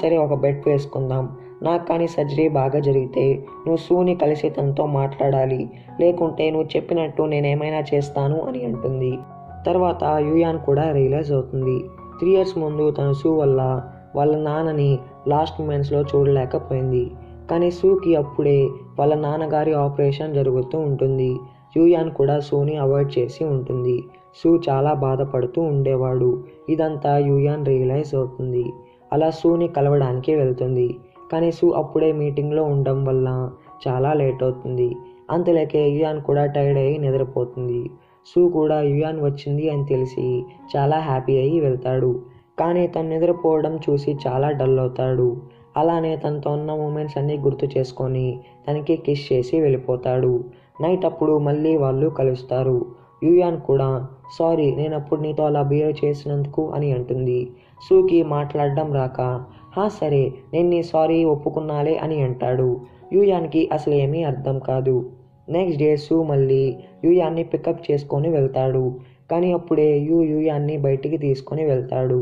సరే ఒక బెట్ వేసుకుందాం, నాకు కానీ సర్జరీ బాగా జరిగితే నువ్వు సూని కలిసి తనతో మాట్లాడాలి, లేకుంటే నువ్వు చెప్పినట్టు నేనేమైనా చేస్తాను అని అంటుంది. తర్వాత యూయాన్ కూడా రియలైజ్ అవుతుంది, 3 years ముందు తన సూ వల్ల వాళ్ళ నాన్నని లాస్ట్ మూమెంట్స్లో చూడలేకపోయింది. కానీ సూకి అప్పుడే వాళ్ళ నాన్నగారి ఆపరేషన్ జరుగుతూ ఉంటుంది. యూయాన్ కూడా సూని అవాయిడ్ చేసి ఉంటుంది. సూ చాలా బాధపడుతూ ఉండేవాడు. ఇదంతా యూయాన్ రియలైజ్ అవుతుంది. అలా సూని కలవడానికి వెళ్తుంది. కానీ సూ అప్పుడే మీటింగ్లో ఉండడం వల్ల చాలా లేట్ అవుతుంది. అంతలోకే యూయాన్ కూడా టైర్డ్ అయ్యి నిద్రపోతుంది. సూ కూడా యూయాన్ వచ్చింది అని తెలిసి చాలా హ్యాపీ అయ్యి వెళ్తాడు. కానీ తను నిద్రపోవడం చూసి చాలా డల్ అవుతాడు. అలానే తనతో ఉన్న మూమెంట్స్ అన్నీ గుర్తు చేసుకొని తనకి కిస్ చేసి వెళ్ళిపోతాడు. నైట్ అప్పుడు మళ్ళీ వాళ్ళు కలుస్తారు. యూయాన్ కూడా, సారీ నేను అప్పుడు నీతో అలా బిహేవ్ చేసినందుకు అని అంటుంది. సూకి మాట్లాడడం రాక, సరే నేను నీ సారీ ఒప్పుకున్నాలే అని అంటాడు. యూయాన్కి అసలు ఏమీ అర్థం కాదు. నెక్స్ట్ డే సూ మళ్ళీ యూయాన్ని పికప్ చేసుకొని వెళ్తాడు. కానీ అప్పుడే యూయాన్ని బయటికి తీసుకొని వెళ్తాడు.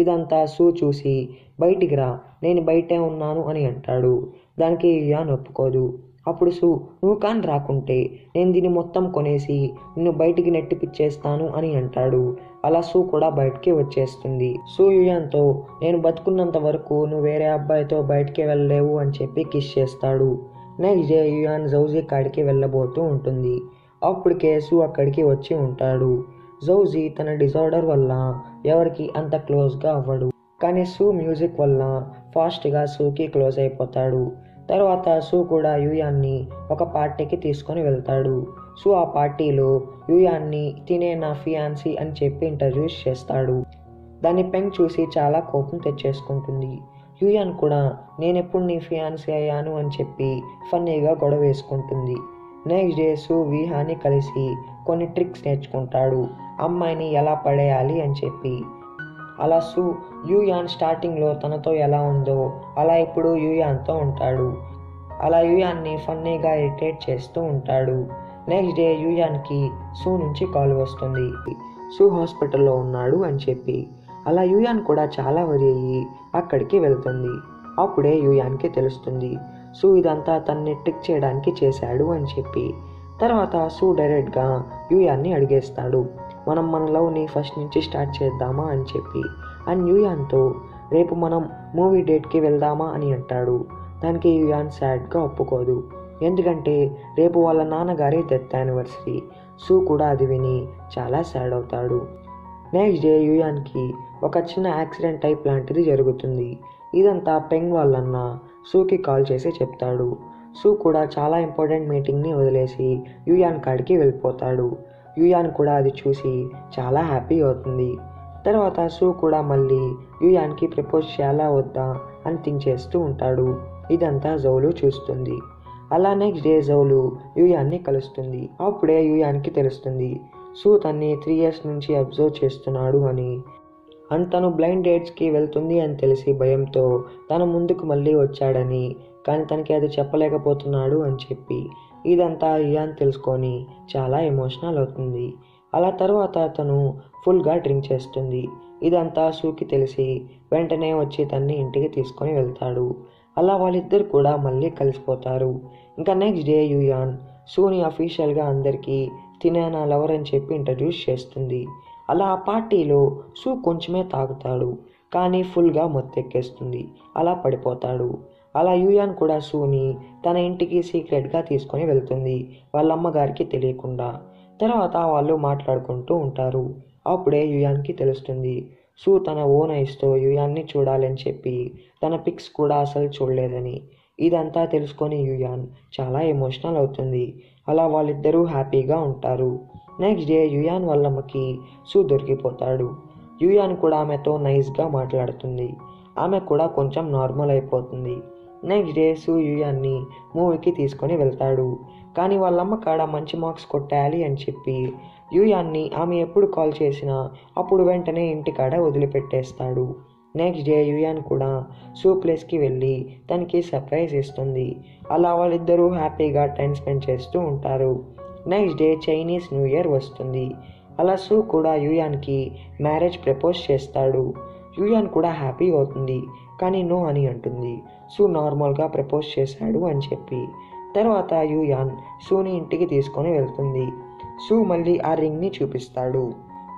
ఇదంతా సూ చూసి, బయటికి రా, నేను బయటే ఉన్నాను అని అంటాడు. దానికి యూయాన్ ఒప్పుకోదు. అప్పుడు సూ, నువ్వు కానీ రాకుంటే నేను దీన్ని మొత్తం కొనేసి నిన్ను బయటికి నెట్టిపిచ్చేస్తాను అని అంటాడు. అలా సూ కూడా బయటికి వచ్చేస్తుంది. సూ యూయాన్తో, నేను బతుకున్నంత వరకు నువ్వు వేరే అబ్బాయితో బయటికి వెళ్ళలేవు అని చెప్పి కిస్ చేస్తాడు. నెక్స్ట్ డే యూయాన్ జౌజీ కాడికి వెళ్ళబోతూ ఉంటుంది. అప్పటికే సూ అక్కడికి వచ్చి ఉంటాడు. జౌజీ తన డిజార్డర్ వల్ల ఎవరికి అంత క్లోజ్గా అవ్వడు. కానీ సూ మ్యూజిక్ వల్ల ఫాస్ట్గా సూకి క్లోజ్ అయిపోతాడు. తర్వాత సూ కూడా యూయాన్ని ఒక పార్టీకి తీసుకొని వెళ్తాడు. సూ ఆ పార్టీలో యూయాన్ని తినే నా ఫియాన్సీ అని చెప్పి ఇంట్రడ్యూస్ చేస్తాడు. దాన్ని పెంగ్ చూసి చాలా కోపం తెచ్చేసుకుంటుంది. యూయాన్ కూడా నేనెప్పుడు నీ ఫియాన్సీ అయ్యాను అని చెప్పి ఫన్నీగా గొడవ వేసుకుంటుంది. నెక్స్ట్ డే సూ విహాని కలిసి కొన్ని ట్రిక్స్ నేర్చుకుంటాడు, అమ్మాయిని ఎలా పడేయాలి అని చెప్పి. అలా సూ యూయాన్ స్టార్టింగ్లో తనతో ఎలా ఉందో అలా ఇప్పుడు యూయాన్తో ఉంటాడు. అలా యూయాన్ని ఫన్నీగా ఇరిటేట్ చేస్తూ ఉంటాడు. నెక్స్ట్ డే యూయాన్కి సూ నుంచి కాల్ వస్తుంది, సూ హాస్పిటల్లో ఉన్నాడు అని చెప్పి. అలా యూయాన్ కూడా చాలా వరి అయ్యి అక్కడికి వెళ్తుంది. అప్పుడే యూయాన్కి తెలుస్తుంది సూ ఇదంతా తన్ని ట్రిక్ చేయడానికి చేశాడు అని చెప్పి. తర్వాత సూ డైరెక్ట్గా యూయాన్ని అడిగేస్తాడు, మనం మన లవ్ని ఫస్ట్ నుంచి స్టార్ట్ చేద్దామా అని చెప్పి. అండ్ యూయాన్తో, రేపు మనం మూవీ డేట్కి వెళ్దామా అని అంటాడు. దానికి యూయాన్ సాడ్గా ఒప్పుకోదు, ఎందుకంటే రేపు వాళ్ళ నాన్నగారి డెత్ యానివర్సరీ. సూ కూడా అది విని చాలా సాడ్ అవుతాడు. నెక్స్ట్ డే యూయాన్కి ఒక చిన్న యాక్సిడెంట్ టైప్ లాంటిది జరుగుతుంది. ఇదంతా పెంగ్ వాళ్ళన్న సూకి కాల్ చేసి చెప్తాడు. సూ కూడా చాలా ఇంపార్టెంట్ మీటింగ్ని వదిలేసి యూయాన్ కాడికి వెళ్ళిపోతాడు. యూయాన్ కూడా అది చూసి చాలా హ్యాపీ అవుతుంది. తర్వాత సూ కూడా మళ్ళీ యూయాన్కి ప్రపోజ్ చేయాలా వద్దా అని థింక్ చేస్తూ ఉంటాడు. ఇదంతా జౌలు చూస్తుంది. అలా నెక్స్ట్ డే జౌలు యూయాన్ని కలుస్తుంది. అప్పుడే యూయాన్కి తెలుస్తుంది సూ తన్ని 3 years నుంచి అబ్జర్వ్ చేస్తున్నాడు అని. అండ్ తను బ్లైండ్ డేట్స్కి వెళ్తుంది అని తెలిసి భయంతో తన ముందుకు మళ్ళీ వచ్చాడని, కానీ తనకి అది చెప్పలేకపోతున్నాడు అని చెప్పి. ఇదంతా యూయాన్ తెలుసుకొని చాలా ఎమోషనల్ అవుతుంది. అలా తర్వాత తను ఫుల్గా డ్రింక్ చేస్తుంది. ఇదంతా సూకి తెలిసి వెంటనే వచ్చి తన్ని ఇంటికి తీసుకొని వెళ్తాడు. అలా వాళ్ళిద్దరు కూడా మళ్ళీ కలిసిపోతారు. ఇంకా నెక్స్ట్ డే యూయాన్ సూని అఫీషియల్గా అందరికీ తినే నా లవర్ అని చెప్పి ఇంట్రడ్యూస్ చేస్తుంది. అలా ఆ పార్టీలో సూ కొంచెమే తాగుతాడు, కానీ ఫుల్గా మొత్తెక్కేస్తుంది. అలా పడిపోతాడు. అలా యూయాన్ కూడా సూని తన ఇంటికి సీక్రెట్గా తీసుకొని వెళ్తుంది, వాళ్ళ అమ్మగారికి తెలియకుండా. తర్వాత వాళ్ళు మాట్లాడుకుంటూ ఉంటారు. అప్పుడే యూయాన్కి తెలుస్తుంది సూ తన ఓన్ ఐస్తో యూయాన్ని చూడాలని చెప్పి తన పిక్స్ కూడా అసలు చూడలేదని. ఇదంతా తెలుసుకొని యూయాన్ చాలా ఎమోషనల్ అవుతుంది. అలా వాళ్ళిద్దరూ హ్యాపీగా ఉంటారు. నెక్స్ట్ డే యుయాన్ వాళ్ళమ్మకి సూ దొరికిపోతాడు. యుయాన్ కూడా ఆమెతో నైస్గా మాట్లాడుతుంది. ఆమె కూడా కొంచెం నార్మల్ అయిపోతుంది. నెక్స్ట్ డే సూ యుయాన్ని మూవీకి తీసుకొని వెళ్తాడు. కానీ వాళ్ళమ్మ కాడ మంచి మార్క్స్ కొట్టాలి అని చెప్పి యుయాన్ని ఆమె ఎప్పుడు కాల్ చేసినా అప్పుడు వెంటనే ఇంటికాడ వదిలిపెట్టేస్తాడు. నెక్స్ట్ డే యుయాన్ కూడా సూ ప్లేస్కి వెళ్ళి తనకి సర్ప్రైజ్ ఇస్తుంది. అలా వాళ్ళిద్దరూ హ్యాపీగా టైం స్పెండ్ చేస్తూ ఉంటారు. Next day Chinese new year వస్తుంది. అలా సూ కూడా యుయాన్కి మ్యారేజ్ ప్రపోజ్ చేస్తాడు. యుయాన్ కూడా హ్యాపీ అవుతుంది, కానీ నో అని అంటుంది, సూ నార్మల్గా ప్రపోజ్ చేశాడు అని చెప్పి. తర్వాత యుయాన్ సూని ఇంటికి తీసుకొని వెళ్తుంది. సూ మళ్ళీ ఆ రింగ్ని చూపిస్తాడు.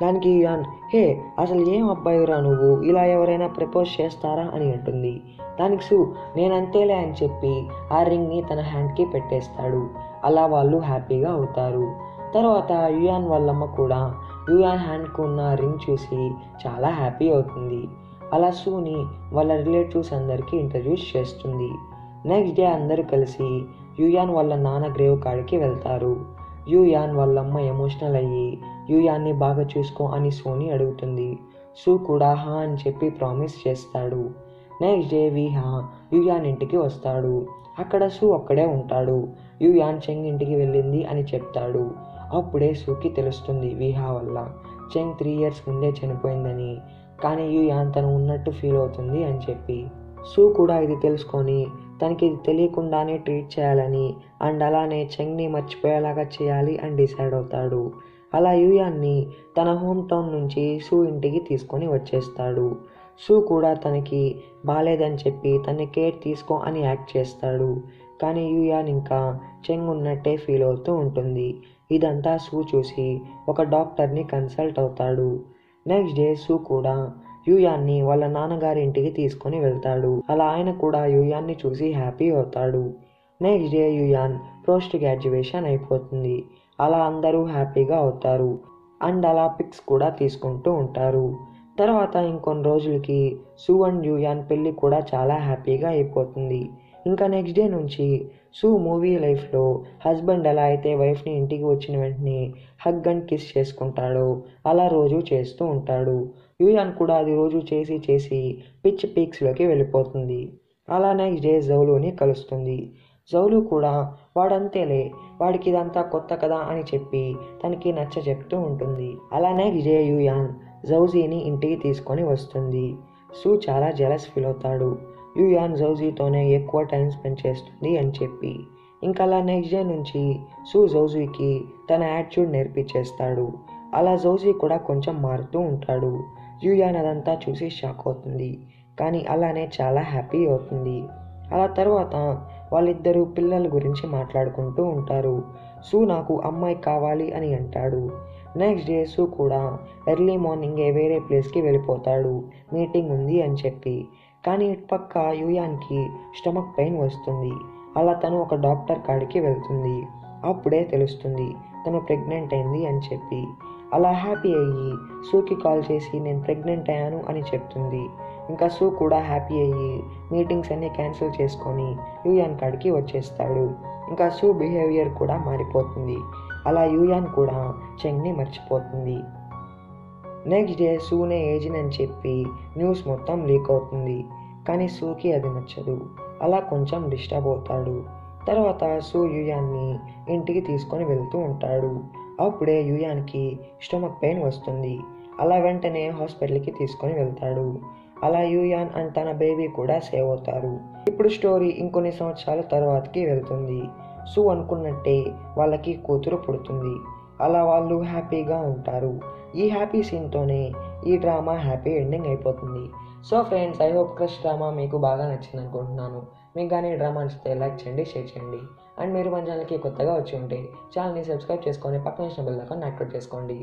దానికి యుయాన్, హే అసలు ఏం అబ్బాయిరా నువ్వు, ఇలా ఎవరైనా ప్రపోజ్ చేస్తారా అని అంటుంది. దానికి సూ, నేనంతేలే అని చెప్పి ఆ రింగ్ని తన హ్యాండ్కి పెట్టేస్తాడు. అలా వాళ్ళు హ్యాపీగా అవుతారు. తర్వాత యుయాన్ వాళ్ళమ్మ కూడా యుయాన్ హ్యాండ్కు ఉన్న రింగ్ చూసి చాలా హ్యాపీ అవుతుంది. అలా సూని వాళ్ళ రిలేటివ్స్ అందరికీ ఇంట్రడ్యూస్ చేస్తుంది. నెక్స్ట్ డే అందరూ కలిసి యుయాన్ వాళ్ళ నాన్న గ్రేవ్ కాడికి వెళ్తారు. యుయాన్ వాళ్ళమ్మ ఎమోషనల్ అయ్యి యుయాన్ని బాగా చూసుకో అని సూని అడుగుతుంది. సూ కూడా హా అని చెప్పి ప్రామిస్ చేస్తాడు. నెక్స్ట్ డే విహా యుయాన్ ఇంటికి వస్తాడు. అక్కడ సూ ఒక్కడే ఉంటాడు. యుయాన్ చెంగ్ ఇంటికి వెళ్ళింది అని చెప్తాడు. అప్పుడే సూకి తెలుస్తుంది విహా వల్ల చెంగ్ 3 years ముందే చనిపోయిందని. కానీ యుయాన్ తను ఉన్నట్టు ఫీల్ అవుతుంది అని చెప్పి. సూ కూడా ఇది తెలుసుకొని తనకి ఇది తెలియకుండానే ట్రీట్ చేయాలని అండ్ అలానే చెంగ్ని మర్చిపోయేలాగా చేయాలి అని డిసైడ్ అవుతాడు. అలా యుయాన్ని తన హోమ్ టౌన్ నుంచి సూ ఇంటికి తీసుకొని వచ్చేస్తాడు. సూ కూడా తనకి బాలేదని చెప్పి తన్ని కేర్ తీసుకో అని యాక్ట్ చేస్తాడు. కానీ యుయాన్ ఇంకా చెంగ్ ఉన్నట్టే ఫీల్ అవుతూ ఉంటుంది. ఇదంతా సూ చూసి ఒక డాక్టర్ని కన్సల్ట్ అవుతాడు. నెక్స్ట్ డే సూ కూడా యుయాన్ని వాళ్ళ నాన్నగారి ఇంటికి తీసుకొని వెళ్తాడు. అలా ఆయన కూడా యుయాన్ని చూసి హ్యాపీ అవుతాడు. నెక్స్ట్ డే యుయాన్ పోస్ట్ గ్రాడ్యుయేషన్ అయిపోతుంది. అలా అందరూ హ్యాపీగా అవుతారు అండ్ అలా పిక్స్ కూడా తీసుకుంటూ ఉంటారు. తర్వాత ఇంకొన్ని రోజులకి సూ అండ్ యుయాన్ పెళ్ళి కూడా చాలా హ్యాపీగా అయిపోతుంది. ఇంకా నెక్స్ట్ డే నుంచి సూ మూవీ లైఫ్లో హస్బెండ్ ఎలా అయితే వైఫ్ని ఇంటికి వచ్చిన వెంటనే హగ్ అండ్ కిస్ చేసుకుంటాడో అలా రోజు చేస్తూ ఉంటాడు. యుయాన్ కూడా అది రోజు చేసి చేసి పిచ్ పీక్స్లోకి వెళ్ళిపోతుంది. అలా నెక్స్ట్ డే జౌలుని కలుస్తుంది. జౌలు కూడా వాడంతేలే, వాడికి ఇదంతా కొత్త కదా అని చెప్పి తనకి నచ్చ చెప్తూ ఉంటుంది. అలా నెక్స్ట్ డే యుయాన్ జౌజీని ఇంటికి తీసుకొని వస్తుంది. సూ చాలా జెలస్ ఫీల్ అవుతాడు. యుయాన్ జౌజీతోనే ఎక్కువ టైం స్పెండ్ చేస్తుంది అని చెప్పి. ఇంకా అలా నెక్స్ట్ డే నుంచి సూ జౌజీకి తన యాటిట్యూడ్ నేర్పించేస్తాడు. అలా జౌజీ కూడా కొంచెం మారుతూ ఉంటాడు. యుయాన్ అదంతా చూసి షాక్ అవుతుంది, కానీ అలానే చాలా హ్యాపీ అవుతుంది. అలా తర్వాత వాళ్ళిద్దరూ పిల్లల గురించి మాట్లాడుకుంటూ ఉంటారు. సూ నాకు అమ్మాయి కావాలి అని అంటాడు. నెక్స్ట్ డే సూ కూడా ఎర్లీ మార్నింగే వేరే ప్లేస్కి వెళ్ళిపోతాడు మీటింగ్ ఉంది అని చెప్పి. కానీ ఇటుపక్క యుయాన్కి స్టమక్ పెయిన్ వస్తుంది. అలా తను ఒక డాక్టర్ కాడికి వెళ్తుంది. అప్పుడే తెలుస్తుంది తను ప్రెగ్నెంట్ అయింది అని చెప్పి. అలా హ్యాపీ అయ్యి సూకి కాల్ చేసి నేను ప్రెగ్నెంట్ అయ్యాను అని చెప్తుంది. ఇంకా సూ కూడా హ్యాపీ అయ్యి మీటింగ్స్ అన్నీ క్యాన్సిల్ చేసుకొని యుయాన్ కాడికి వచ్చేస్తాడు. ఇంకా సూ బిహేవియర్ కూడా మారిపోతుంది. అలా యుయాన్ కూడా చెంగ్ని మర్చిపోతుంది. నెక్స్ట్ డే సూనే ఏజిన్ అని చెప్పి న్యూస్ మొత్తం లీక్ అవుతుంది. కానీ సూకి అది నచ్చదు. అలా కొంచెం డిస్టర్బ్ అవుతాడు. తర్వాత సూ యుయాన్ని ఇంటికి తీసుకొని వెళ్తూ ఉంటాడు. అప్పుడే యుయాన్కి స్టమక్ పెయిన్ వస్తుంది. అలా వెంటనే హాస్పిటల్కి తీసుకొని వెళ్తాడు. అలా యుయాన్ అండ్ తన బేబీ కూడా సేవ్ అవుతారు. ఇప్పుడు స్టోరీ ఇంకొన్ని సంవత్సరాల తర్వాతకి వెళ్తుంది. సూ అనుకున్నట్టే వాళ్ళకి కూతురు పుడుతుంది. అలా వాళ్ళు హ్యాపీగా ఉంటారు. ఈ హ్యాపీ సీన్తోనే ఈ డ్రామా హ్యాపీ ఎండింగ్ అయిపోతుంది. So friends, I hope crush drama మీకు బాగా నచ్చింది అనుకుంటున్నాను. మీకు కానీ ఈ డ్రామా నచ్చితే లైక్ చేయండి, షేర్ చేయండి. అండ్ మీరు మన ఛానల్కి కొత్తగా వచ్చి ఉంటే ఛానల్ని సబ్స్క్రైబ్ చేసుకొని పక్కన వచ్చిన బెల్ ఐకాన్ యాక్టివేట్ చేసుకోండి.